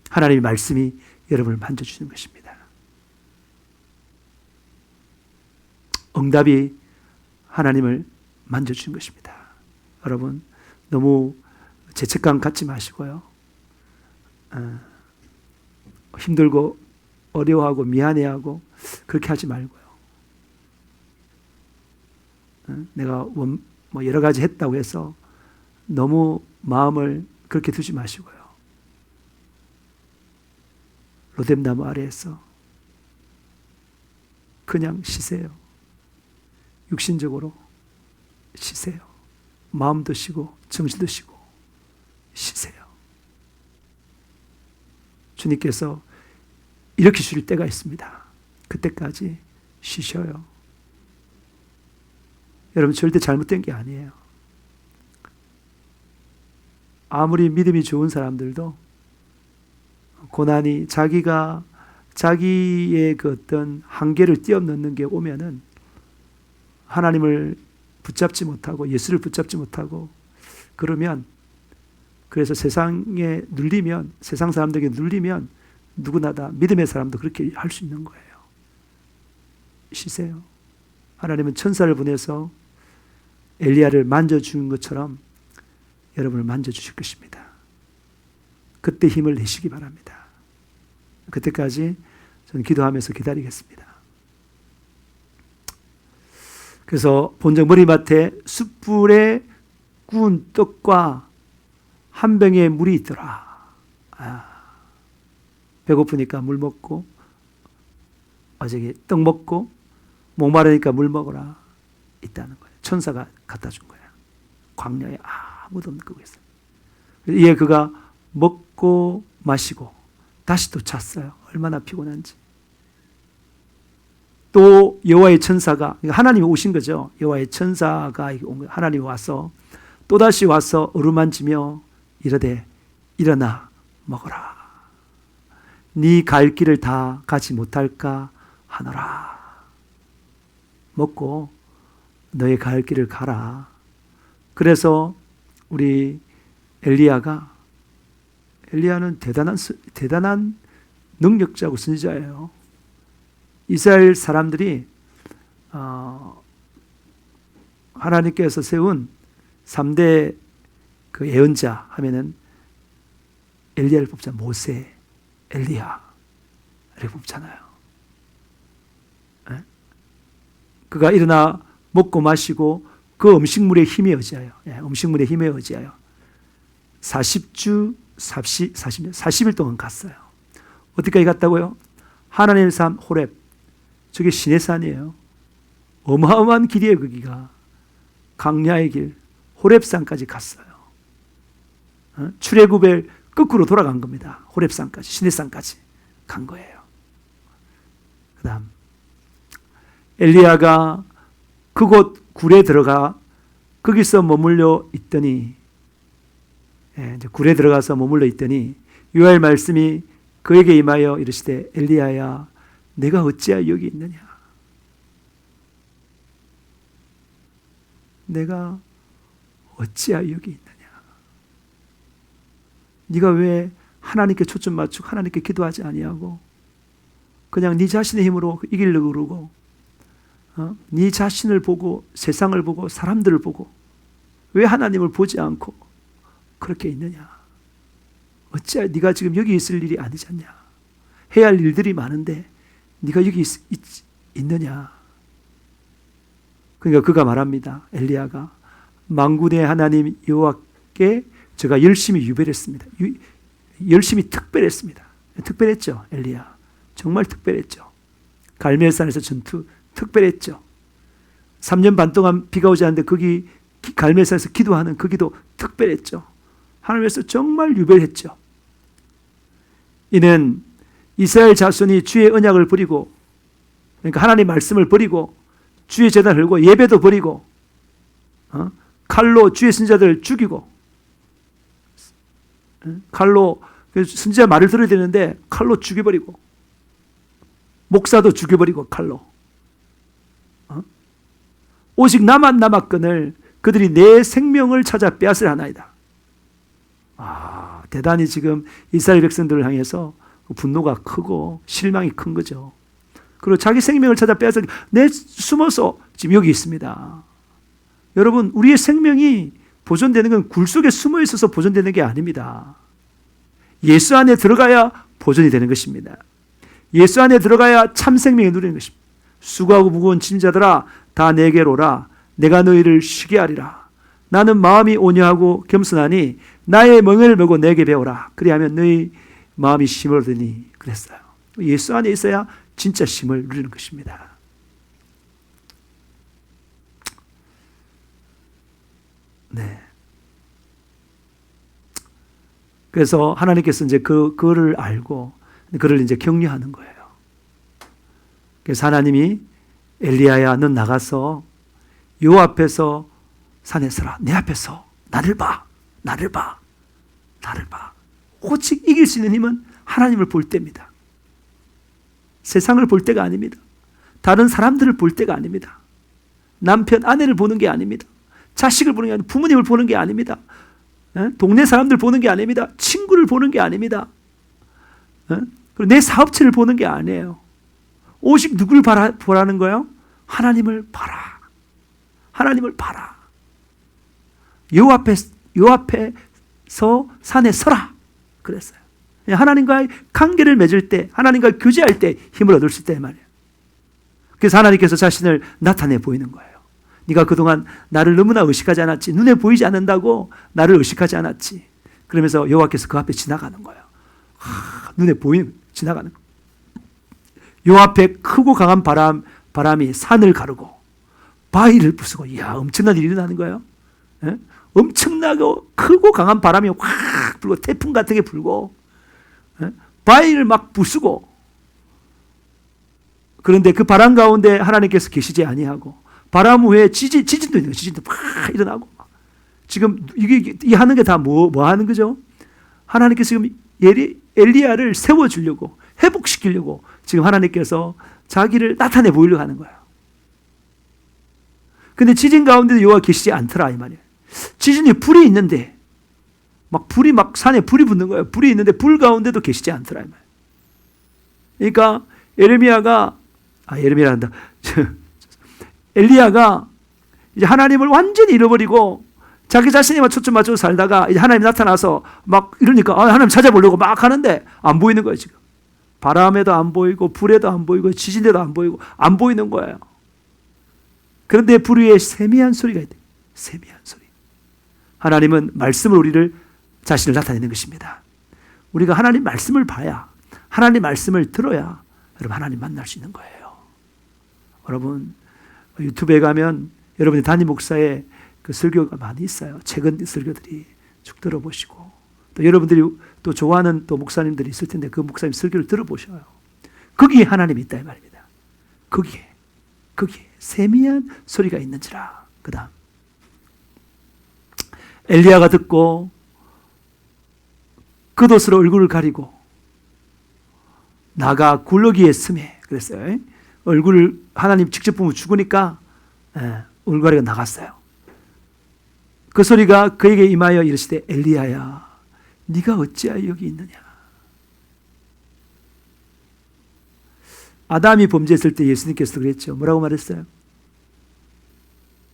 하나님의 말씀이 여러분을 만져주는 것입니다. 응답이 하나님을 만져주는 것입니다. 여러분 너무 죄책감 갖지 마시고요. 힘들고 어려워하고 미안해하고 그렇게 하지 말고요. 내가 뭐 여러 가지 했다고 해서 너무 마음을 그렇게 두지 마시고요. 로뎀나무 아래에서 그냥 쉬세요. 육신적으로 쉬세요. 마음도 쉬고 정신도 쉬고 쉬세요. 주님께서 이렇게 주실 때가 있습니다. 그때까지 쉬셔요. 여러분, 절대 잘못된 게 아니에요. 아무리 믿음이 좋은 사람들도 고난이 자기의 그 어떤 한계를 뛰어넘는 게 오면은 하나님을 붙잡지 못하고 예수를 붙잡지 못하고 그러면, 그래서 세상에 눌리면, 세상 사람들에게 눌리면 누구나 다 믿음의 사람도 그렇게 할 수 있는 거예요. 쉬세요. 하나님은 천사를 보내서 엘리야를 만져주는 것처럼 여러분을 만져주실 것입니다. 그때 힘을 내시기 바랍니다. 그때까지 저는 기도하면서 기다리겠습니다. 그래서 본적 머리맡에 숯불에 구운 떡과 한 병의 물이 있더라. 배고프니까 물 먹고, 어저께 떡 먹고, 목마르니까 물 먹어라. 있다는 거예요. 천사가 갖다 준 거예요. 광야에 아무도 없는 그곳에서. 이에 그가 먹고 마시고 다시 또 잤어요. 얼마나 피곤한지. 또 여호와의 천사가, 하나님이 오신 거죠. 여호와의 천사가 온 거예요. 하나님이 와서 또다시 와서 어루만지며 이르되 일어나 먹어라. 네 갈 길을 다 가지 못할까 하노라. 먹고 너의 갈 길을 가라. 그래서 우리 엘리야는 대단한 능력자고 선지자예요. 이스라엘 사람들이 하나님께서 세운 3대 그 예언자 하면은 엘리야를 뽑자. 모세, 엘리야를 뽑잖아요. 그가 일어나 먹고 마시고 그 음식물의 힘에 의지하여, 음식물의 힘에 의지하여 40일 동안 갔어요. 어디까지 갔다고요? 하나님의 산 호렙, 저게 신의 산이에요. 어마어마한 길이에요. 거기가 강야의 길, 호렙산까지 갔어요. 출애굽을 거꾸로 돌아간 겁니다. 호렙산까지, 신의 산까지 간 거예요. 그 다음 엘리야가 그곳 굴에 들어가 거기서 머물러 있더니, 이제 굴에 들어가서 머물러 있더니 여호와의 말씀이 그에게 임하여 이르시되 엘리야야 내가 어찌하여 여기 있느냐. 내가 어찌하여 여기 있느냐. 네가 왜 하나님께 초점 맞추고 하나님께 기도하지 아니하고 그냥 네 자신의 힘으로 이기려고 그러고, 네 자신을 보고 세상을 보고 사람들을 보고 왜 하나님을 보지 않고 그렇게 있느냐. 어찌하여 네가 지금 여기 있을 일이 아니지 않냐. 해야 할 일들이 많은데 네가 여기 있느냐. 그러니까 그가 말합니다. 엘리야가 만군의 하나님 여호와께 제가 열심히 유별했습니다. 열심히 특별했습니다. 특별했죠. 엘리야 정말 특별했죠. 갈멜산에서 전투 특별했죠. 3년 반 동안 비가 오지 않는데 거기 갈멜산에서 기도하는 그 기도 특별했죠. 하나님께서 정말 유별했죠. 이는 이스라엘 자손이 주의 언약을 버리고, 그러니까 하나님 말씀을 버리고 주의 제단을 걸고 예배도 버리고 칼로 주의 선지자들을 죽이고, 칼로 선지자 말을 들어야 되는데 칼로 죽여버리고, 목사도 죽여버리고 칼로, 오직 나만 남았거늘 그들이 내 생명을 찾아 빼앗을 하나이다. 대단히 지금 이스라엘 백성들을 향해서 분노가 크고 실망이 큰 거죠. 그리고 자기 생명을 찾아 빼앗을, 내 숨어서 지금 여기 있습니다. 여러분, 우리의 생명이 보존되는 건 굴 속에 숨어 있어서 보존되는 게 아닙니다. 예수 안에 들어가야 보존이 되는 것입니다. 예수 안에 들어가야 참 생명이 누리는 것입니다. 수고하고 무거운 짐자들아 다 내게로 오라. 내가 너희를 쉬게 하리라. 나는 마음이 온유하고 겸손하니 나의 멍을 메고 내게 배우라. 그리하면 너희 마음이 쉼을 얻으니 그랬어요. 예수 안에 있어야 진짜 쉼을 누리는 것입니다. 네. 그래서 하나님께서 이제 그거를 알고 그를 이제 격려하는 거예요. 그래서 하나님이 엘리야야, 넌 나가서 요 앞에서 산에 서라. 내 앞에서 나를 봐. 나를 봐. 나를 봐. 오직 이길 수 있는 힘은 하나님을 볼 때입니다. 세상을 볼 때가 아닙니다. 다른 사람들을 볼 때가 아닙니다. 남편, 아내를 보는 게 아닙니다. 자식을 보는 게 아닙니다. 부모님을 보는 게 아닙니다. 동네 사람들 보는 게 아닙니다. 친구를 보는 게 아닙니다. 그리고 내 사업체를 보는 게 아니에요. 오직 누굴 보라는 거예요? 하나님을 봐라. 하나님을 봐라. 요 앞에서 산에 서라. 그랬어요. 하나님과의 관계를 맺을 때, 하나님과 교제할 때 힘을 얻을 수 있다 말이에요. 그래서 하나님께서 자신을 나타내 보이는 거예요. 네가 그동안 나를 너무나 의식하지 않았지. 눈에 보이지 않는다고 나를 의식하지 않았지. 그러면서 여호와께서 그 앞에 지나가는 거예요. 눈에 보이는 지나가는 거예요. 요 앞에 크고 강한 바람이 산을 가르고 바위를 부수고, 이야, 엄청난 일이 일어나는 거예요. 예? 엄청나고 크고 강한 바람이 확 불고, 태풍 같은 게 불고, 예? 바위를 막 부수고, 그런데 그 바람 가운데 하나님께서 계시지 아니하고, 바람 후에 지진도 있는 거예요. 지진도 막 일어나고. 지금 이 하는 게 다 뭐 하는 거죠? 하나님께서 지금 엘리야를 세워주려고, 회복시키려고 지금 하나님께서 자기를 나타내 보이려고 하는 거예요. 근데 지진 가운데도 여호와 계시지 않더라 이 말이에요. 지진이 불이 있는데 불이 산에 불이 붙는 거예요. 불이 있는데 불 가운데도 계시지 않더라 이 말이에요. 그러니까 엘리야가 이제 하나님을 완전히 잃어버리고 자기 자신에만 초점 맞추고 살다가 이제 하나님이 나타나서 막 이러니까 하나님 찾아보려고 막 하는데 안 보이는 거예요. 지금 바람에도 안 보이고 불에도 안 보이고 지진에도 안 보이고 안 보이는 거예요. 그런데 불 위에 세미한 소리가 있대요. 세미한 소리. 하나님은 말씀을 우리를 자신을 나타내는 것입니다. 우리가 하나님 말씀을 봐야, 하나님 말씀을 들어야 여러분 하나님 만날 수 있는 거예요. 여러분 유튜브에 가면 여러분이 담임 목사의 그 설교가 많이 있어요. 최근 설교들이 쭉 들어보시고, 또 여러분들이 또 좋아하는 또 목사님들이 있을 텐데 그 목사님 설교를 들어보셔요. 거기에 하나님이 있다 이 말입니다. 거기에 세미한 소리가 있는지라. 그 다음 엘리야가 듣고 겉옷으로 얼굴을 가리고 나가 굴러기에 스매 그랬어요. 얼굴을 하나님 직접 보면 죽으니까 얼굴 가리고 나갔어요. 그 소리가 그에게 임하여 이르시되 엘리야야 네가 어찌하여 여기 있느냐. 아담이 범죄했을 때 예수님께서 그랬죠. 뭐라고 말했어요?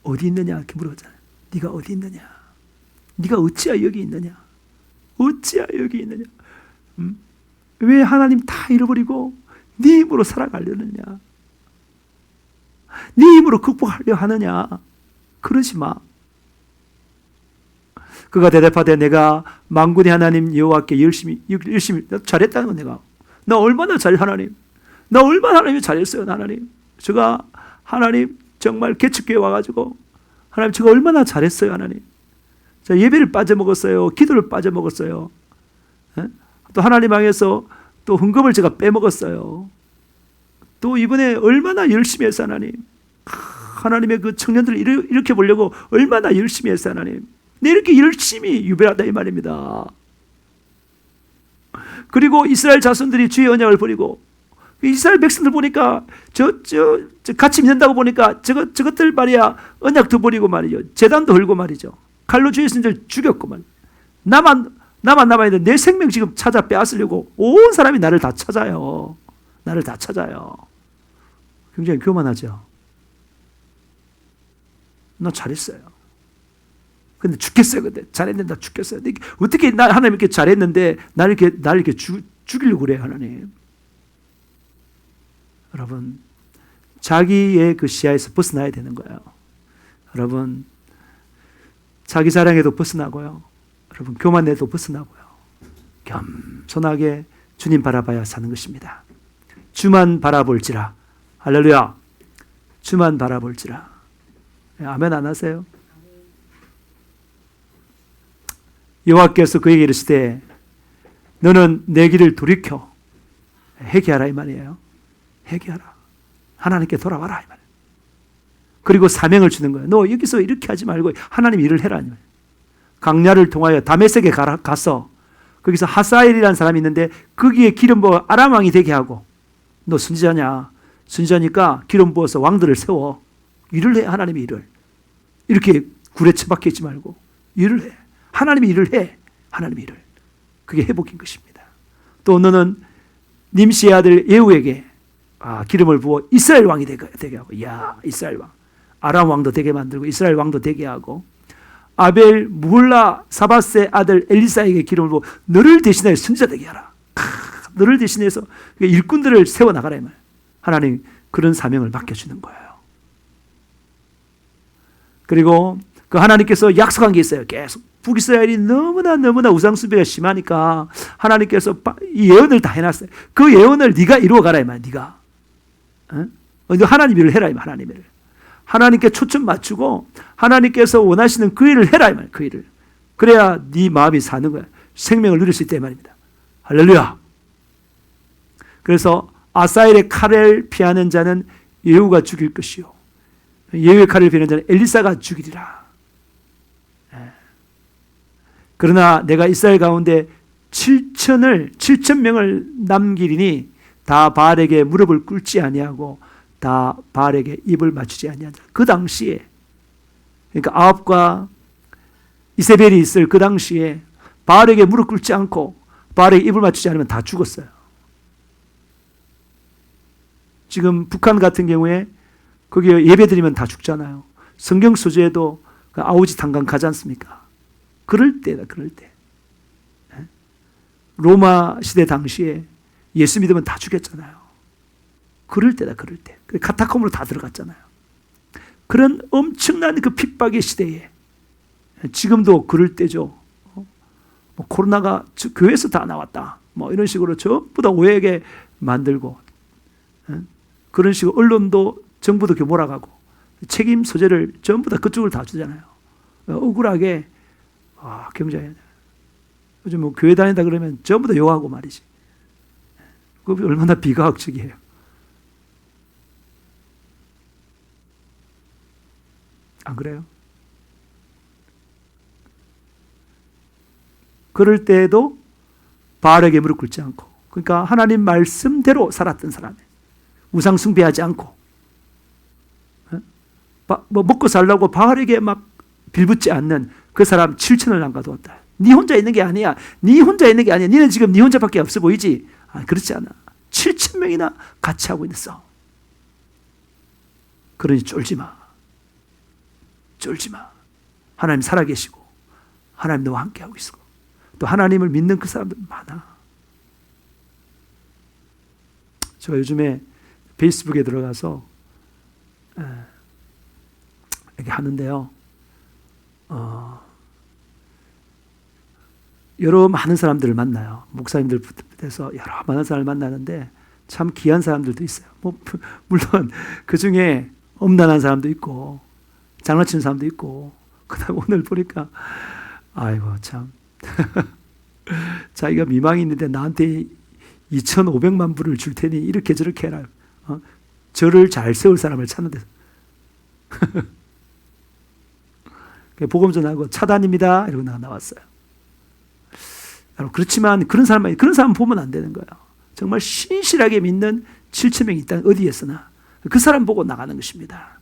어디 있느냐 이렇게 물어보잖아요. 네가 어디 있느냐. 네가 어찌하여 여기 있느냐. 어찌하여 여기 있느냐. 왜 하나님 다 잃어버리고 네 힘으로 살아가려느냐. 네 힘으로 극복하려 하느냐. 그러지 마. 그가 대답하되 내가 만군의 하나님 여호와께 열심히 잘했다는 건 내가. 나 얼마나 잘 하나님. 나 얼마나 하나님이 잘했어요 하나님. 제가 하나님 정말 개척교회 와가지고 하나님 제가 얼마나 잘했어요 하나님. 제가 예배를 빠져먹었어요. 기도를 빠져먹었어요. 또 하나님 향해서 또 헌금을 제가 빼먹었어요. 또 이번에 얼마나 열심히 했어 하나님. 하나님의 그 청년들을 일으켜 보려고 얼마나 열심히 했어 하나님. 내 이렇게 열심히 유배하다 이 말입니다. 그리고 이스라엘 자손들이 주의 언약을 버리고 이스라엘 백성들 보니까 같이 믿는다고 보니까 저것들 말이야 언약도 버리고 말이죠. 제단도 헐고 말이죠. 칼로 주의 신들 죽였고 말이죠. 나만 남아야 돼. 내 생명 지금 찾아 빼앗으려고 온 사람이 나를 다 찾아요. 나를 다 찾아요. 굉장히 교만하죠. 나 잘했어요. 근데 죽겠어요. 근데 잘했는데 나 죽겠어요. 어떻게 하나님 이렇게 잘했는데 나를 이렇게 죽이려고 그래요, 하나님. 여러분, 자기의 그 시야에서 벗어나야 되는 거예요. 여러분, 자기 자랑에도 벗어나고요. 여러분, 교만에도 벗어나고요. 겸손하게 주님 바라봐야 사는 것입니다. 주만 바라볼지라. 할렐루야. 주만 바라볼지라. 아멘 안 하세요? 여호와께서 그에게 이르시되 너는 내 길을 돌이켜 회개하라 이 말이에요. 회개하라. 하나님께 돌아와라 이 말이에요. 그리고 사명을 주는 거예요. 너 여기서 이렇게 하지 말고 하나님 일을 해라 이 말이에요. 강야를 통하여 다메섹에 가서 거기서 하사엘이라는 사람이 있는데 거기에 기름 부어 아람 왕이 되게 하고, 너 선지자냐? 선지자니까 기름 부어서 왕들을 세워. 일을 해. 하나님의 일을. 이렇게 굴에 처박혀 있지 말고 일을 해. 하나님의 일을 해. 하나님의 일을. 그게 회복인 것입니다. 또 너는 님시의 아들 예후에게 기름을 부어 이스라엘 왕이 되게 하고, 야 이스라엘 왕. 아람 왕도 되게 만들고 이스라엘 왕도 되게 하고, 아벨 무홀라 사바스의 아들 엘리사에게 기름을 부어 너를 대신하여 선지자 되게 하라. 너를 대신해서 일꾼들을 세워나가라 이 말. 하나님 그런 사명을 맡겨주는 거예요. 그리고 그 하나님께서 약속한 게 있어요. 계속 북이스라엘이 너무나 우상숭배가 심하니까 하나님께서 이 예언을 다 해놨어요. 그 예언을 네가 이루어가라 이 말. 네가 하나님 일을 해라 이 말. 하나님 일을. 하나님께 초점 맞추고 하나님께서 원하시는 그 일을 해라 이 말. 그 일을. 그래야 네 마음이 사는 거야. 생명을 누릴 수 있다 이 말입니다. 할렐루야. 그래서 아사엘의 칼을 피하는 자는 예후가 죽일 것이요, 예후의 칼을 피하는 자는 엘리사가 죽이리라. 그러나 내가 이스라엘 가운데 7천 명을 남기리니 다 바알에게 무릎을 꿇지 아니하고 다 바알에게 입을 맞추지 아니한다. 그 당시에, 그러니까 아합과 이세벨이 있을 그 당시에 바알에게 무릎 꿇지 않고 바알에게 입을 맞추지 않으면 다 죽었어요. 지금 북한 같은 경우에 거기에 예배드리면 다 죽잖아요. 성경 소재에도 아우지 탄광 가지 않습니까? 그럴 때다, 그럴 때. 로마 시대 당시에 예수 믿으면 다 죽였잖아요. 그럴 때다, 그럴 때. 카타콤으로 다 들어갔잖아요. 그런 엄청난 그 핍박의 시대에 지금도 그럴 때죠. 뭐 코로나가 교회에서 다 나왔다, 뭐 이런 식으로 전부 다 오해하게 만들고, 그런 식으로 언론도 정부도 이렇게 몰아가고 책임 소재를 전부 다 그쪽을 다 주잖아요. 억울하게 경쟁해야 돼. 요즘 뭐 교회 다닌다 그러면 전부 다 욕하고 말이지. 그게 얼마나 비과학적이에요. 안 그래요? 그럴 때에도 바알에게 무릎 꿇지 않고, 그러니까 하나님 말씀대로 살았던 사람이에요. 우상 숭배하지 않고, 뭐 먹고 살려고 바알에게 막 빌붙지 않는 그 사람 7천을 남겨두었다. 네 혼자 있는 게 아니야. 네 혼자 있는 게 아니야. 너는 지금 네 혼자밖에 없어 보이지? 그렇지 않아. 7천 명이나 같이 하고 있어. 그러니 쫄지 마. 쫄지 마. 하나님 살아계시고 하나님 너와 함께하고 있어. 또 하나님을 믿는 그 사람들 많아. 제가 요즘에 페이스북에 들어가서 이렇게 하는데요. 여러 많은 사람들을 만나요. 목사님들부터 여러 많은 사람을 만나는데 참 귀한 사람들도 있어요. 뭐 물론 그 중에 엄난한 사람도 있고 장난치는 사람도 있고, 그다음 오늘 보니까 아이고 참 자기가 미망이 있는데 나한테 2,500만 불을 줄 테니 이렇게 저렇게 해라. 저를 잘 세울 사람을 찾는 데서 복음 전하고 차단입니다 이러고 나왔어요. 그렇지만 그런 사람 보면 안 되는 거예요. 정말 신실하게 믿는 7천 명이 있다, 어디에서나 그 사람 보고 나가는 것입니다.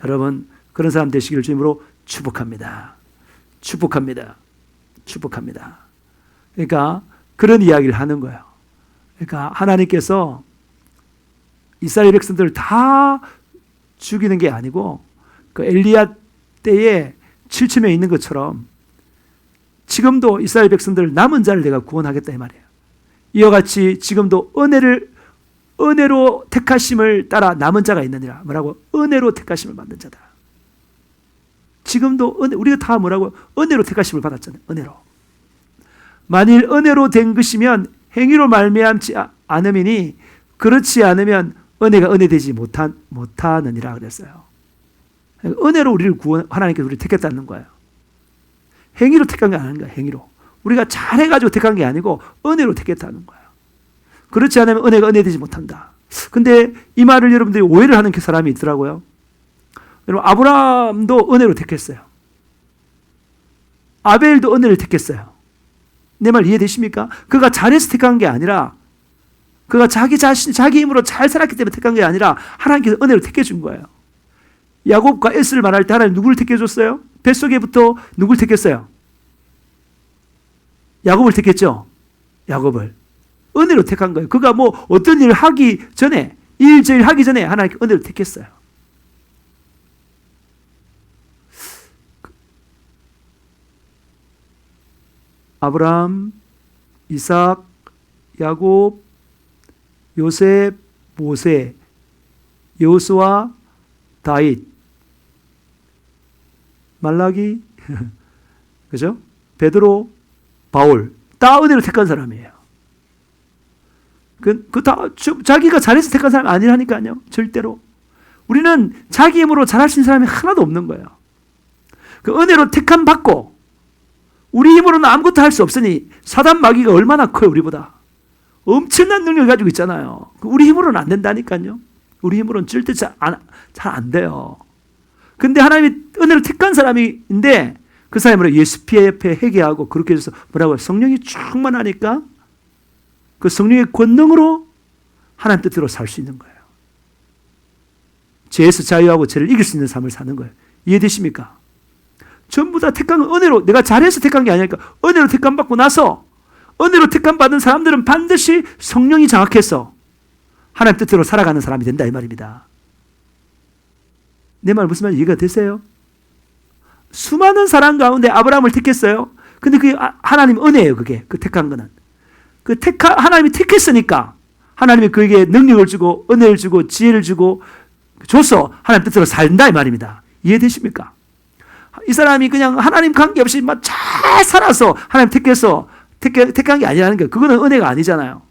여러분 그런 사람 되시기를 주님으로 축복합니다. 축복합니다. 축복합니다. 그러니까 그런 이야기를 하는 거예요. 그러니까 하나님께서 이스라엘 백성들을 다 죽이는 게 아니고 그 엘리야 때에 7천 명 있는 것처럼 지금도 이스라엘 백성들 남은 자를 내가 구원하겠다 이 말이에요. 이와 같이 지금도 은혜로 택하심을 따라 남은 자가 있느니라. 뭐라고? 은혜로 택하심을 받는 자다. 지금도 우리가 다 뭐라고? 은혜로 택하심을 받았잖아요. 은혜로. 만일 은혜로 된 것이면 행위로 말미암지 않음이니 그렇지 않으면 은혜가 은혜되지 못하느니라 그랬어요. 은혜로 우리를 하나님께서 우리를 택했다는 거예요. 행위로 택한 게 아닌 거예요. 행위로. 우리가 잘해가지고 택한 게 아니고 은혜로 택했다는 거예요. 그렇지 않으면 은혜가 은혜되지 못한다. 근데 이 말을 여러분들이 오해를 하는 그 사람이 있더라고요. 여러분, 아브라함도 은혜로 택했어요. 아벨도 은혜를 택했어요. 내 말 이해되십니까? 그가 잘해서 택한 게 아니라, 그가 자기 힘으로 잘 살았기 때문에 택한 게 아니라 하나님께서 은혜로 택해 준 거예요. 야곱과 에스를 말할 때 하나님 누구를 택해 줬어요? 뱃속에부터 누굴 택했어요? 야곱을 택했죠. 야곱을 은혜로 택한 거예요. 그가 뭐 어떤 일을 하기 전에, 일제일 하기 전에 하나님께 은혜로 택했어요. 아브라함, 이삭, 야곱, 요셉, 모세, 여호수아, 다윗, 말라기, 그죠? 베드로, 바울, 다 은혜로 택한 사람이에요. 자기가 잘해서 택한 사람이 아니라니까요. 절대로. 우리는 자기 힘으로 잘할 수 있는 사람이 하나도 없는 거예요. 그 은혜로 택함 받고, 우리 힘으로는 아무것도 할 수 없으니 사단 마귀가 얼마나 커요, 우리보다. 엄청난 능력을 가지고 있잖아요. 우리 힘으로는 안 된다니까요. 우리 힘으로는 절대 잘 안 돼요. 근데 하나님이 은혜로 택한 사람인데 그 사람으로 예수피에 옆에 회개하고 그렇게 해서 뭐라고요? 성령이 충만하니까 그 성령의 권능으로 하나님 뜻대로 살 수 있는 거예요. 죄에서 자유하고 죄를 이길 수 있는 삶을 사는 거예요. 이해되십니까? 전부 다 택한 건 은혜로, 내가 잘해서 택한 게 아니니까 은혜로 택함 받고 나서 은혜로 택함 받은 사람들은 반드시 성령이 장악해서 하나님 뜻대로 살아가는 사람이 된다 이 말입니다. 내 말 무슨 말인지 이해가 되세요? 수많은 사람 가운데 아브라함을 택했어요. 근데 그게 하나님 은혜예요. 그게 그 택한 거는 하나님이 택했으니까 하나님이 그에게 능력을 주고 은혜를 주고 지혜를 주고 줘서 하나님 뜻대로 산다 이 말입니다. 이해되십니까? 이 사람이 그냥 하나님 관계없이 막 잘 살아서 하나님 택해서 택한 게 아니라는 거예요. 그거는 은혜가 아니잖아요.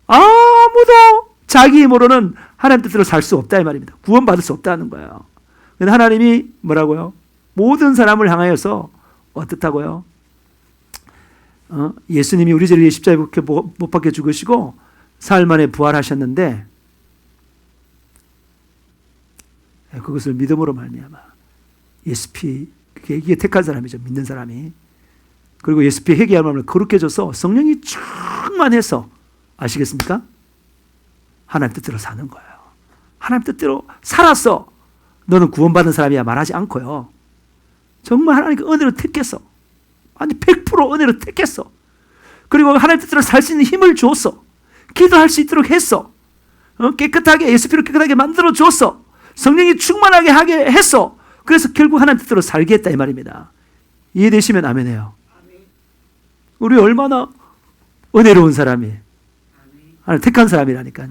아무도 자기 힘으로는 하나님 뜻대로 살 수 없다 이 말입니다. 구원받을 수 없다는 거예요. 근데 하나님이 뭐라고요? 모든 사람을 향하여서 어떻다고요? 예수님이 우리 죄를 위해 십자가에 못 박혀 죽으시고 사흘 만에 부활하셨는데 그것을 믿음으로 말미암아 예수피, 이게 택한 사람이죠. 믿는 사람이. 그리고 예수피 회개하면 거룩해 져서 성령이 충만해서 아시겠습니까? 하나님 뜻대로 사는 거예요. 하나님 뜻대로 살았어. 너는 구원받은 사람이야 말하지 않고요. 정말 하나님께 은혜로 택했어. 아니 100% 은혜로 택했어. 그리고 하나님 뜻대로 살 수 있는 힘을 줬어. 기도할 수 있도록 했어. 깨끗하게 예수피로 깨끗하게 만들어 줬어. 성령이 충만하게 하게 했어. 그래서 결국 하나님 뜻대로 살게 했다 이 말입니다. 이해되시면 아멘해요. 우리 얼마나 은혜로운 사람이, 하나님 택한 사람이라니까요.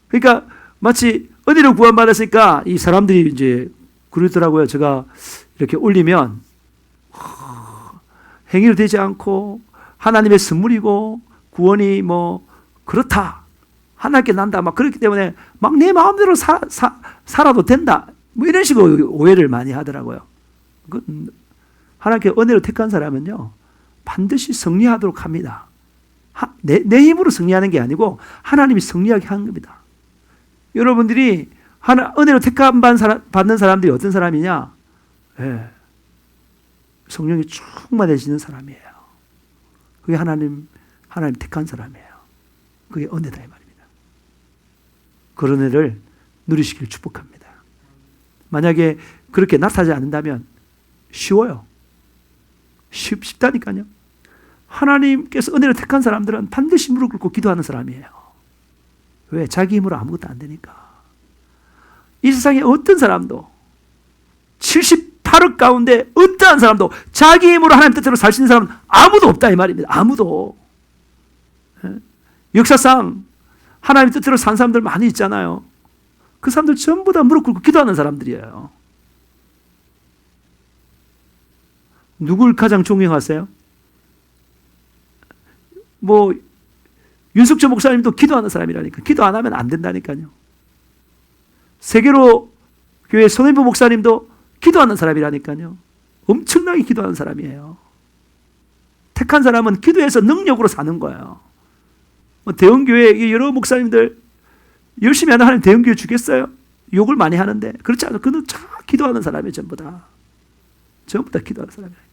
그러니까 마치 은혜로 구원받았으니까 이 사람들이 이제 그러더라고요. 제가 이렇게 올리면 행위로 되지 않고 하나님의 선물이고 구원이 뭐 그렇다. 하나님께 난다. 막 그렇기 때문에 막 내 마음대로 살아도 된다. 뭐 이런 식으로 오해를 많이 하더라고요. 하나님께 은혜로 택한 사람은요, 반드시 승리하도록 합니다. 내 힘으로 승리하는 게 아니고 하나님이 승리하게 하는 겁니다. 여러분들이 은혜로 택함 받는 사람들이 어떤 사람이냐? 예, 성령이 충만해지는 사람이에요. 그게 하나님 택한 사람이에요. 그게 은혜다 이 말입니다. 그런 은혜를 누리시길 축복합니다. 만약에 그렇게 나타나지 않는다면 쉬워요. 쉽다니까요. 하나님께서 은혜를 택한 사람들은 반드시 무릎 꿇고 기도하는 사람이에요. 왜? 자기 힘으로 아무것도 안 되니까. 이 세상에 어떤 사람도 78억 가운데 어떠한 사람도 자기 힘으로 하나님 뜻대로 살 수 있는 사람은 아무도 없다 이 말입니다. 아무도. 역사상 하나님 뜻대로 산 사람들 많이 있잖아요. 그 사람들 전부 다 무릎 꿇고 기도하는 사람들이에요. 누굴 가장 존경하세요? 뭐 윤석철 목사님도 기도하는 사람이라니까. 기도 안 하면 안 된다니까요. 세계로 교회 손해부 목사님도 기도하는 사람이라니까요. 엄청나게 기도하는 사람이에요. 택한 사람은 기도해서 능력으로 사는 거예요. 대형교회 여러 목사님들 열심히 하는 하나님 대형교회 주겠어요? 욕을 많이 하는데 그렇지 않아요. 그는 참 기도하는 사람이에요. 전부 다 기도하는 사람이에요.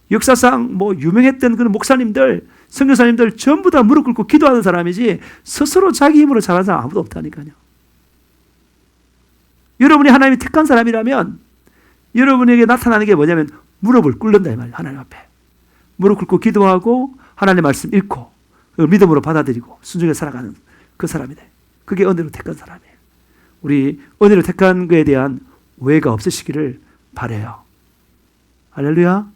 역사상 뭐 유명했던 그런 목사님들, 선교사님들 전부 다 무릎 꿇고 기도하는 사람이지 스스로 자기 힘으로 잘하는 사람 아무도 없다니까요. 여러분이 하나님이 택한 사람이라면 여러분에게 나타나는 게 뭐냐면 무릎을 꿇는다 이 말이에요. 하나님 앞에 무릎 꿇고 기도하고 하나님의 말씀 읽고 믿음으로 받아들이고 순종해 살아가는 그 사람이 돼. 그게 은혜로 택한 사람이에요. 우리 은혜로 택한 것에 대한 오해가 없으시기를 바라요. 할렐루야.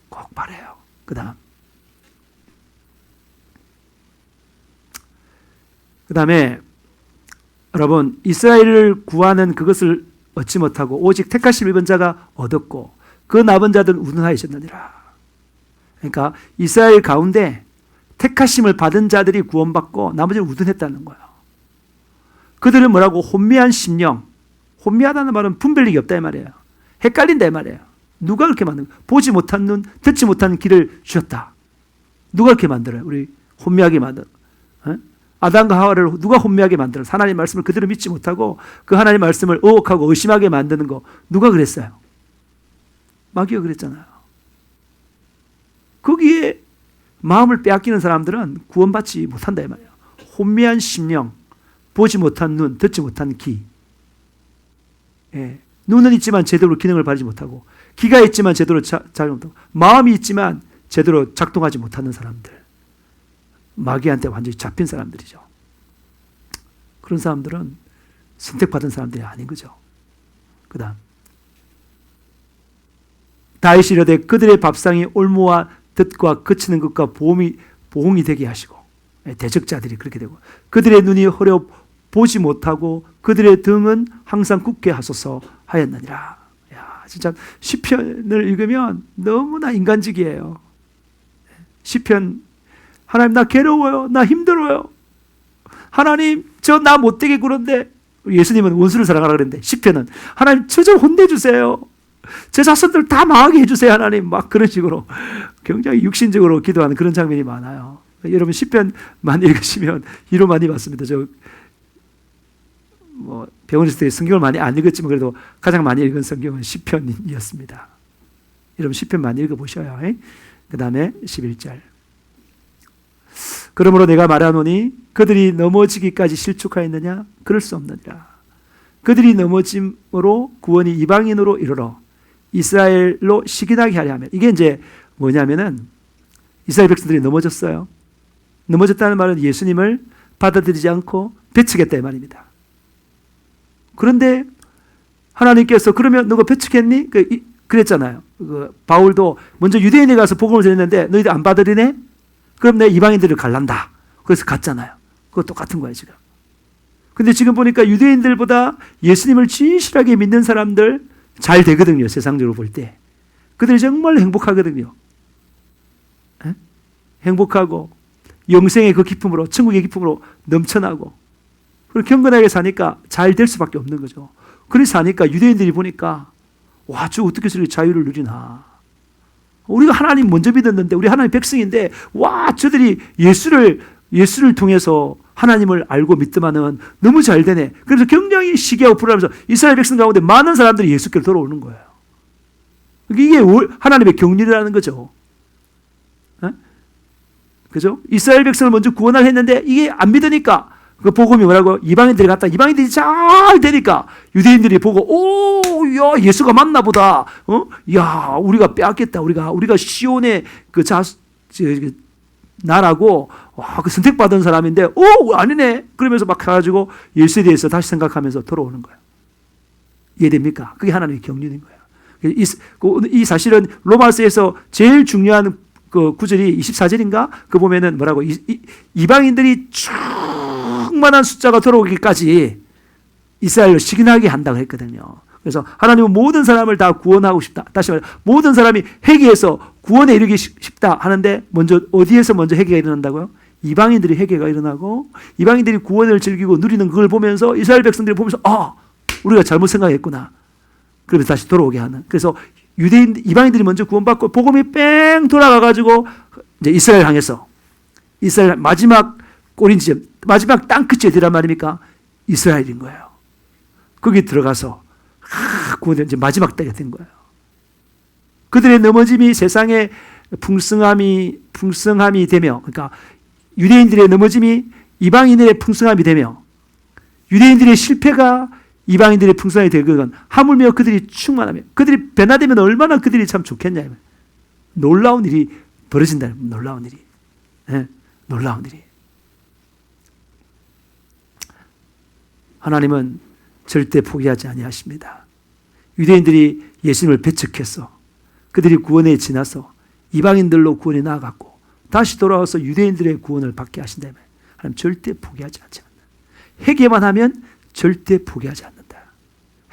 꼭 바라요. 그 다음에 여러분 이스라엘을 구하는 그것을 얻지 못하고 오직 택하심 입은 자가 얻었고 그 남은 자들은 우둔하였느니라. 그러니까 이스라엘 가운데 택하심을 받은 자들이 구원받고 나머지는 우둔했다는 거예요. 그들은 뭐라고? 혼미한 심령. 혼미하다는 말은 분별력이 없다 이 말이에요. 헷갈린다 이 말이에요. 누가 그렇게 만든 거예요? 보지 못한 눈, 듣지 못한 귀를 주셨다. 누가 그렇게 만들어요? 우리 혼미하게 만들어. 아담과 하와를 누가 혼미하게 만들어? 하나님의 말씀을 그대로 믿지 못하고 그 하나님의 말씀을 의혹하고 의심하게 만드는 거 누가 그랬어요? 마귀가 그랬잖아요. 거기에 마음을 빼앗기는 사람들은 구원받지 못한다 이 말이에요. 혼미한 심령, 보지 못한 눈, 듣지 못한 귀. 눈은 있지만 제대로 기능을 발휘하지 못하고 귀가 있지만 제대로 작용 못하고 마음이 있지만 제대로 작동하지 못하는 사람들. 마귀한테 완전히 잡힌 사람들이죠. 그런 사람들은 선택받은 사람들이 아닌 거죠. 그 다음 다윗이 이르되 그들의 밥상이 올무와 덫과 그치는 것과 보응이 되게 하시고 대적자들이 그렇게 되고 그들의 눈이 허려 보지 못하고 그들의 등은 항상 굳게 하소서 하였느니라. 야, 진짜 시편을 읽으면 너무나 인간적이에요. 시편 하나님 나 괴로워요. 나 힘들어요. 하나님 저 나 못되게 구는데 예수님은 원수를 사랑하라 그랬는데 시편은 하나님 저 좀 혼내주세요. 제 자손들 다 망하게 해주세요. 하나님 막 그런 식으로 굉장히 육신적으로 기도하는 그런 장면이 많아요. 여러분 시편 많이 읽으시면 위로 많이 받습니다. 저 뭐 병원에서 때 성경을 많이 안 읽었지만 그래도 가장 많이 읽은 성경은 시편이었습니다. 여러분 시편 많이 읽어보셔요. 그 다음에 11절 그러므로 내가 말하노니 그들이 넘어지기까지 실족하였느냐? 그럴 수 없느니라. 그들이 넘어짐으로 구원이 이방인으로 이르러 이스라엘로 시기나게 하려 하면 이게 이제 뭐냐면은 이스라엘 백성들이 넘어졌어요. 넘어졌다는 말은 예수님을 받아들이지 않고 배척했다 이 말입니다. 그런데 하나님께서 그러면 너가 배척했니? 그랬잖아요. 바울도 먼저 유대인에 가서 복음을 전했는데 너희들 안 받아들이네? 그럼 내 이방인들을 갈란다. 그래서 갔잖아요. 그거 똑같은 거예요 지금. 근데 지금 보니까 유대인들보다 예수님을 진실하게 믿는 사람들 잘 되거든요. 세상적으로 볼 때. 그들이 정말 행복하거든요. 행복하고 영생의 그 기쁨으로 천국의 기쁨으로 넘쳐나고 그리고 경건하게 사니까 잘 될 수밖에 없는 거죠. 그래서 사니까 유대인들이 보니까 와, 저 어떻게 저렇게 자유를 누리나. 우리가 하나님 먼저 믿었는데 우리 하나님 백성인데 와, 저들이 예수를 통해서 하나님을 알고 믿더만은 너무 잘 되네. 그래서 굉장히 시기하고 불안하면서 이스라엘 백성 가운데 많은 사람들이 예수께로 돌아오는 거예요. 이게 하나님의 경륜이라는 거죠. 그죠? 이스라엘 백성을 먼저 구원을 했는데 이게 안 믿으니까 그 복음이 뭐라고? 이방인들이 갔다 이방인들이 잘 되니까 유대인들이 보고 오, 야, 예수가 맞나 보다. 야, 우리가 빼앗겠다. 우리가 시온의 나라고 와, 그 선택받은 사람인데 오, 아니네. 그러면서 막 가가지고 예수에 대해서 다시 생각하면서 돌아오는 거예요. 이해됩니까? 그게 하나님의 경륜인 거예요. 이 사실은 로마서에서 제일 중요한 그 구절이 24절인가? 그 보면은 뭐라고? 이방인들이 충만한 숫자가 돌아오기까지 이스라엘로 시기나게 한다고 했거든요. 그래서 하나님은 모든 사람을 다 구원하고 싶다. 다시 말해 모든 사람이 회개해서 구원에 이르기 싶다 하는데 어디에서 먼저 회개가 일어난다고요? 이방인들이 회개가 일어나고 이방인들이 구원을 즐기고 누리는 그걸 보면서 이스라엘 백성들이 보면서 아, 우리가 잘못 생각했구나. 그러면서 다시 돌아오게 하는. 그래서 이방인들이 먼저 구원받고 복음이 뺑 돌아가가지고 이제 이스라엘 향해서 이스라엘 마지막 꼬린 지점, 마지막 땅끝이 어디란 말입니까? 이스라엘인 거예요. 거기 들어가서 구원된 이제 마지막 때가 된 거예요. 그들의 넘어짐이 세상의 풍성함이 되며, 그러니까 유대인들의 넘어짐이 이방인들의 풍성함이 되며, 유대인들의 실패가 이방인들의 풍성함이 되건 하물며 그들이 충만하며, 그들이 변화되면 얼마나 그들이 참 좋겠냐. 놀라운 일이 벌어진다. 놀라운 일이. 네, 놀라운 일이. 하나님은 절대 포기하지 아니하십니다. 유대인들이 예수님을 배척해서 그들이 구원에 지나서 이방인들로 구원에 나아갔고 다시 돌아와서 유대인들의 구원을 받게 하신다면 하나님 절대 포기하지 않지 않는다. 회개만 하면 절대 포기하지 않는다.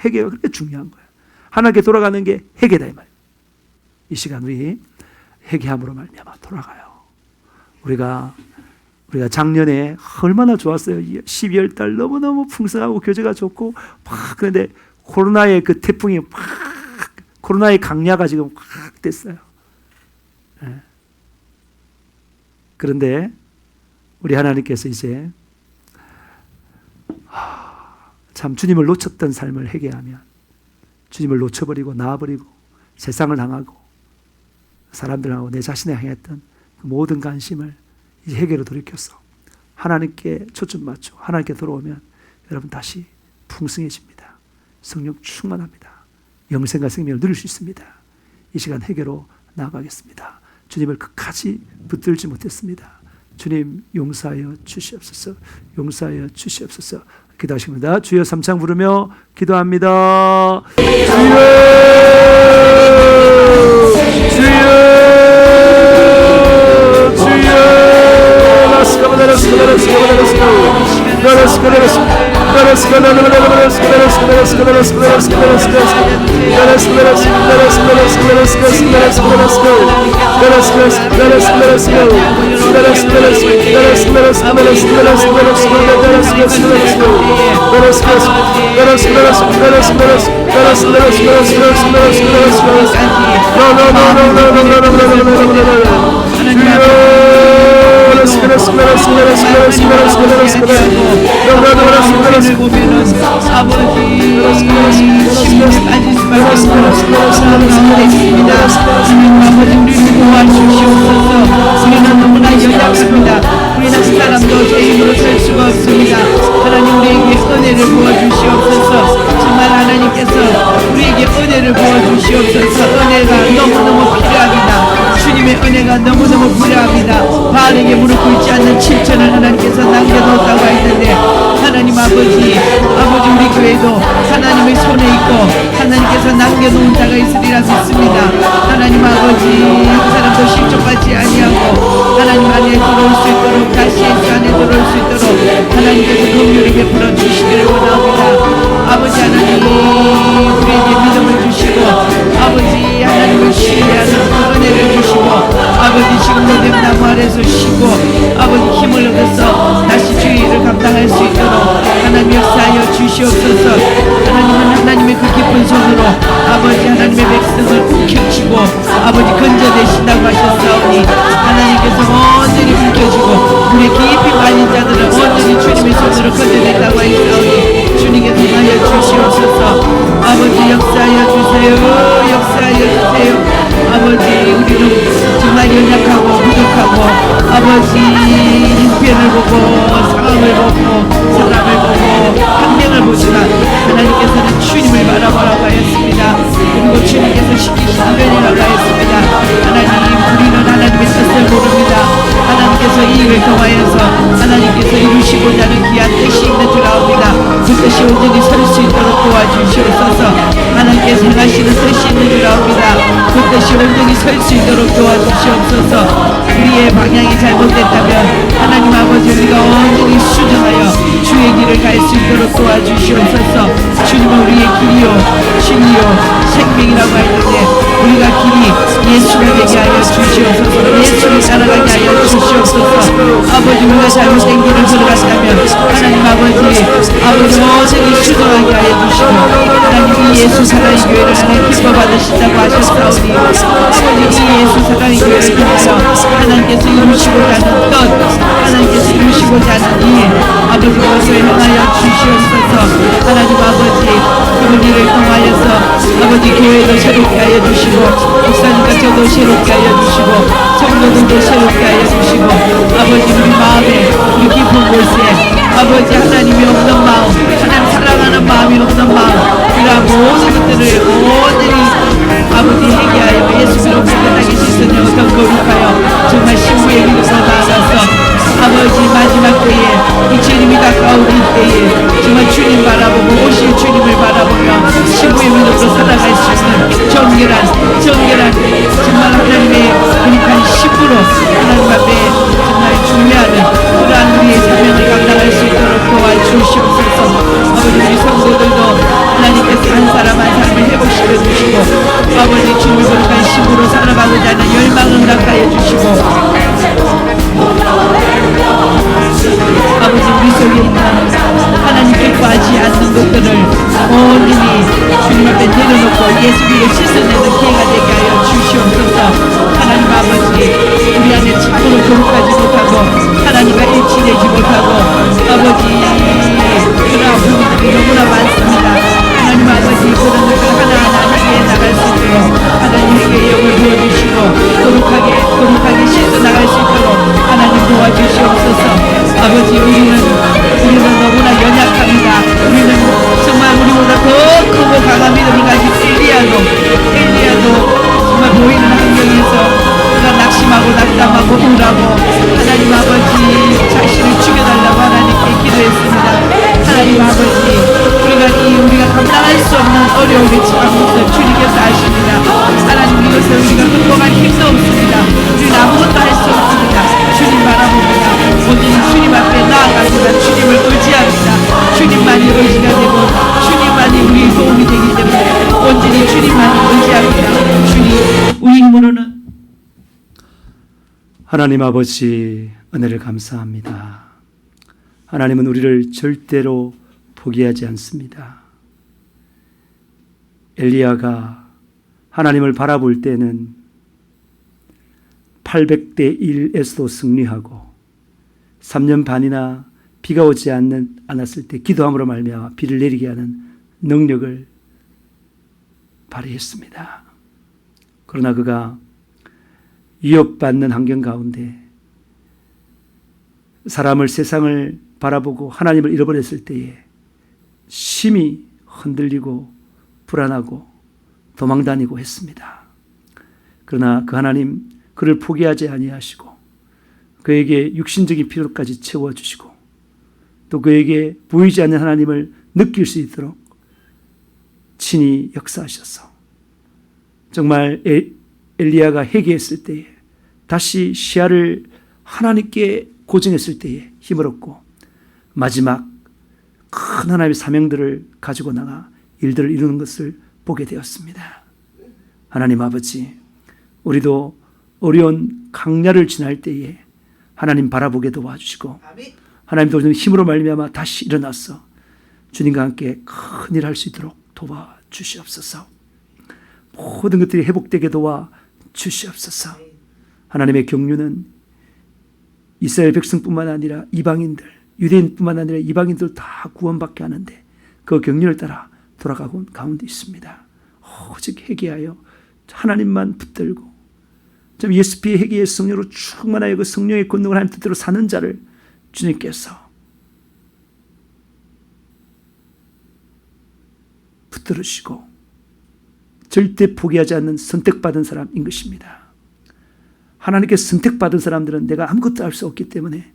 회개가 그렇게 중요한 거예요. 하나님께 돌아가는 게 회개다 이 말이에요. 이 시간 우리 회개함으로 말미암아 돌아가요. 우리가 작년에 얼마나 좋았어요. 12월 달 너무너무 풍성하고 교제가 좋고 그런데 코로나의 그 태풍이 코로나의 강야가 지금 확 됐어요. 네. 그런데 우리 하나님께서 이제 참 주님을 놓쳤던 삶을 회개하면 주님을 놓쳐버리고 나와버리고 세상을 향하고 사람들하고 내 자신에 향했던 그 모든 관심을 이제 회개로 돌이켜서 하나님께 초점 맞춰 하나님께 돌아오면 여러분 다시 풍성해집니다. 성령 충만합니다. 영생과 생명을 누릴 수 있습니다. 이 시간 회개로 나아가겠습니다. 주님을 끝까지 붙들지 못했습니다. 주님 용서하여 주시옵소서. 용서하여 주시옵소서. 기도하십니다. 주여 삼창 부르며 기도합니다. 주여 우리는 너무나 연약합니다. 우리는 사람도 제 힘으로 살 수가 없습니다. 하나님 우리에게 은혜를 부어주시옵소서. 정말 하나님께서 우리에게 은혜를 부어주시옵소서. 은혜가 너무너무 필요합니다. 주님의 은혜가 너무너무 필요합니다. 바알에게 무릎 꿇지 않는 7천을 하나님께서 남겨놓았다고 했는데 하나님 아버지 우리 교회도 하나님의 손에 있고 하나님께서 남겨놓은 자가 있으리라 믿습니다. 하나님 아버지 한 사람도 실족하지 아니하고 하나님 안에 들어올 수 있도록 다시 예수 안에 들어올 수 있도록 하나님께서 긍휼히 베풀어 주시기를 원합니다. 아버지 하나님 우리에게 믿음을 주시고 아버지 하나님을 신뢰하는 은혜를 주시고 아버지 지금 노뱀나무 아래서 쉬고 아버지 힘을 얻어서 다시 주의 일을 감당할 수 있도록 하나님 역사하여 주시옵소서. 하나님은 하나님의 그 깊은 손으로 아버지 하나님의 백성을 움켜쥐고 아버지 건져내신다고 하셨사오니 하나님께서 온전히 움켜쥐고 물에 깊이 빠진 자들을 온전히 주님의 손으로 건져낸다고 하셨사오니 주님께서 하여 주시옵소서. 아버지 역사하여 주세요. 역사하여 주세요. 아버지 우리는 정말 연약하고 부족하고 아버지 형편을 보고 상황을 보고 사람을 보고 환경을 보지만 하나님께서는 주님을 바라보라고 하였습니다. 그리고 주님께서 시키시는 은혜라고 하였습니다. 하나님 우리는 하나님의 뜻을 모릅니다. 하나님께서 이 일을 통하여서 하나님께서 이루시고자 하는 귀한 뜻이 있는 줄 압니다. 그 뜻이 온전히 설 수 있도록 도와주시옵소서. 하나님께서 행하시는 뜻이 있는 줄 압니다. 그 뜻이 온전히 설 수 있도록 도와주시옵소서. 우리의 방향이 잘못됐다면 하나님 아버지 우리가 온전히 수정하여 주의 길을 갈 수 있도록 도와주시옵소서. 주님은 우리의 길이요 진리요 생명이라고 했는데 우리가 길이 예수를 되게 하여 주시옵소서. 예수를 따라가게 하여 주시옵소서. 아버지 우리가 잘못된 길을 걸어갔다면 하나님 아버지 온전히 수정하게 하여 주시고 하나님 이 예수 사랑의 교회를 하나님 기뻐 받으신다고 하셨사오니 아버지 이 예수 사랑의 교회를 통하여 하나님께서 이루시고자 하는 뜻, 하나님께서 이루시고자 하는 일, 아버지 그것을 행하여 주시옵소서. 하나님 아버지 그분 일을 통하여서 아버지 교회도 새롭게 하여 주시고 목사님과 저도 새롭게 하여 주시고 성도들도 새롭게 하여 주시고 아버지 우리 마음에 우리 깊은 곳에 아버지 하나님이 없는 마음, 하나님 사랑하는 마음이 없는 마음, 그러한 모든 것들을 온전히 아버지 회개하여 예수로 깨끗하게 씻으며 더 거룩하여 정말 신부의 길로 나아가서 아버지 마지막 때에 이 주님이 가까운 이 때에 정말 주님 바라보고 오실 주님을 바라보며 신부의 믿음으로 살아갈 수 있는 정결한 정말 하나님의 거룩한 신부로 하나님 앞에 정말 중요한 그러한 우리의 사명을 감당할 수 있도록 도와주시옵소서. 아버지 우리 성도들도 하나님께서 한 사람 한 사람을 회복시켜 주시고 아버지 주님을 거룩한 신부로 살아가고자 하는 열망을 허락하여 주시고 아버지 우리 속에 있는 하나님께 구하지 않는 것들을 온전히 주님 앞에 내려놓고 예수님을 씻어내는 기회가 되게 하여 주시옵소서. 하나님 아버지 우리 안에 참으로 거룩하지 못하고 하나님과 일치되지 못하고 아버지 그러한 부분들이 너무나 많습니다. 하나님 아버지 그런 것을 하나하나 해결해 나갈 수 있도록 하나님에게 영을 부어주시고 거룩하게 씻어 나갈 수 있도록 하나님 도와주시옵소서. 아버지 우리는 너무나 연약합니다. 우리는 정말 우리보다 더 크고 강한 믿음을 가진 엘리야도 정말 보이는 환경에서 그가 낙심하고 낙담하고 우울하고 하나님 아버지 자신을 죽여달라고 하나님께 기도했습니다. 하나님 아버지 우리가 감당할 수 없는 어려움이 처한 것을 주님께서 아십니다. 하나님 이것을 우리가 극복할 힘도 없습니다. 우리는 아무것도 할 수 없습니다. 주님 바라봅니다. 온전히 주님 앞에 나아갑니다. 주님을 의지합니다. 주님만이 의지가 되고 주님만이 우리의 도움이 되기 때문에 온전히 주님만이 의지합니다. 주님 우리 힘으로는 하나님 아버지 은혜를 감사합니다. 하나님은 우리를 절대로 포기하지 않습니다. 엘리야가 하나님을 바라볼 때는 800대 1에서도 승리하고 3년 반이나 비가 오지 않았을 때 기도함으로 말미암아 비를 내리게 하는 능력을 발휘했습니다. 그러나 그가 위협받는 환경 가운데 세상을 바라보고 하나님을 잃어버렸을 때에 심히 흔들리고 불안하고 도망다니고 했습니다. 그러나 그 하나님 그를 포기하지 아니하시고 그에게 육신적인 필요까지 채워주시고 또 그에게 보이지 않는 하나님을 느낄 수 있도록 친히 역사하셔서 정말 엘리야가 회개했을 때에 다시 시야를 하나님께 고정했을 때에 힘을 얻고 마지막 큰 하나님의 사명들을 가지고 나가 일들을 이루는 것을 보게 되었습니다. 하나님 아버지, 우리도 어려운 강야를 지날 때에 하나님 바라보게 도와주시고 하나님도 힘으로 말미암아 다시 일어나서 주님과 함께 큰 일을 할 수 있도록 도와주시옵소서. 모든 것들이 회복되게 도와주시옵소서. 하나님의 경륜은 이스라엘 백성뿐만 아니라 이방인들, 유대인뿐만 아니라 이방인들 다 구원받게 하는데 그 경륜을 따라 돌아가고 가운데 있습니다. 오직 회개하여 하나님만 붙들고 좀 예수피의 회개의 성령으로 충만하여 그 성령의 권능을 하나님 뜻대로 사는 자를 주님께서 붙들으시고 절대 포기하지 않는 선택받은 사람인 것입니다. 하나님께 선택받은 사람들은 내가 아무것도 할 수 없기 때문에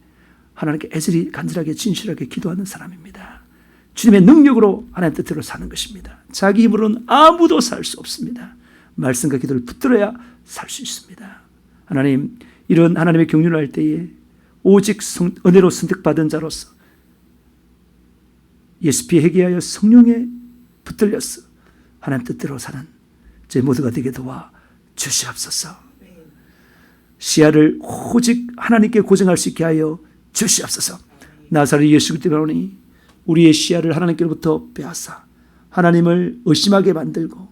하나님께 애절히 간절하게 진실하게 기도하는 사람입니다. 주님의 능력으로 하나님 뜻대로 사는 것입니다. 자기 힘으로는 아무도 살 수 없습니다. 말씀과 기도를 붙들어야 살 수 있습니다. 하나님, 이런 하나님의 경륜을 할 때에 오직 은혜로 선택받은 자로서 예수피에 회개하여 성령에 붙들려서 하나님 뜻대로 사는 저희 모두가 되게 도와 주시옵소서. 시야를 오직 하나님께 고정할 수 있게 하여 주시옵소서. 나사렛 예수 그리스도로 우리의 시야를 하나님께로부터 빼앗아 하나님을 의심하게 만들고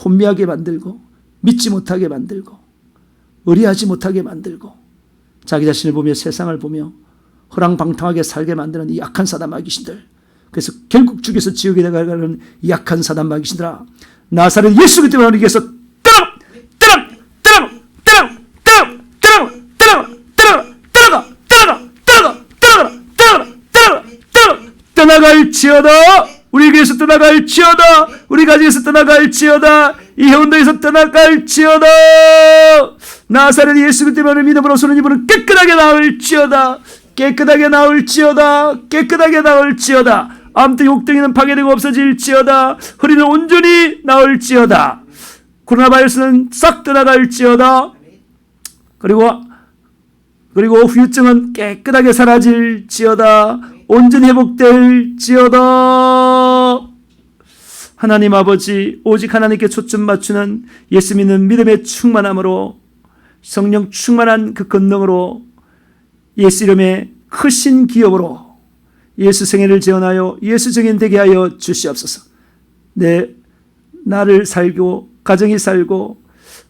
혼미하게 만들고 믿지 못하게 만들고 의리하지 못하게 만들고 자기 자신을 보며 세상을 보며 허랑방탕하게 살게 만드는 이 약한 사단 마귀신들, 그래서 결국 죽여서 지옥에 가는 이 약한 사단 마귀신들아, 나사렛 예수 그리스도의 이름으로 위해서 떠나갈지어다. 우리 교회에서 떠나갈지어다. 우리 가정에서 떠나갈지어다. 이 해운대에서 떠나갈지어다. 나사렛 예수 그리스도의 믿음으로 서는 이분은 깨끗하게 나을지어다. 깨끗하게 나을지어다. 깨끗하게 나을지어다. 암튼 욕덩이는 파괴되고 없어질지어다. 허리는 온전히 나을지어다. 코로나 바이러스는 싹 떠나갈지어다. 그리고 후유증은 깨끗하게 사라질지어다. 온전히 회복될지어다. 하나님 아버지, 오직 하나님께 초점 맞추는 예수 믿는 믿음의 충만함으로, 성령 충만한 그 권능으로, 예수 이름의 크신 기업으로 예수 생애를 재현하여 예수 증인 되게 하여 주시옵소서. 나를 살고 가정이 살고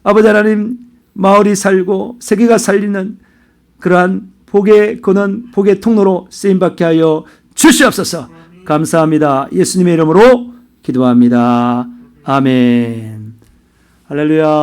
아버지 하나님 마을이 살고 세계가 살리는 그러한 복의 근원, 복의 통로로 쓰임받게 하여 주시옵소서. 감사합니다. 예수님의 이름으로 기도합니다. 아멘. 할렐루야.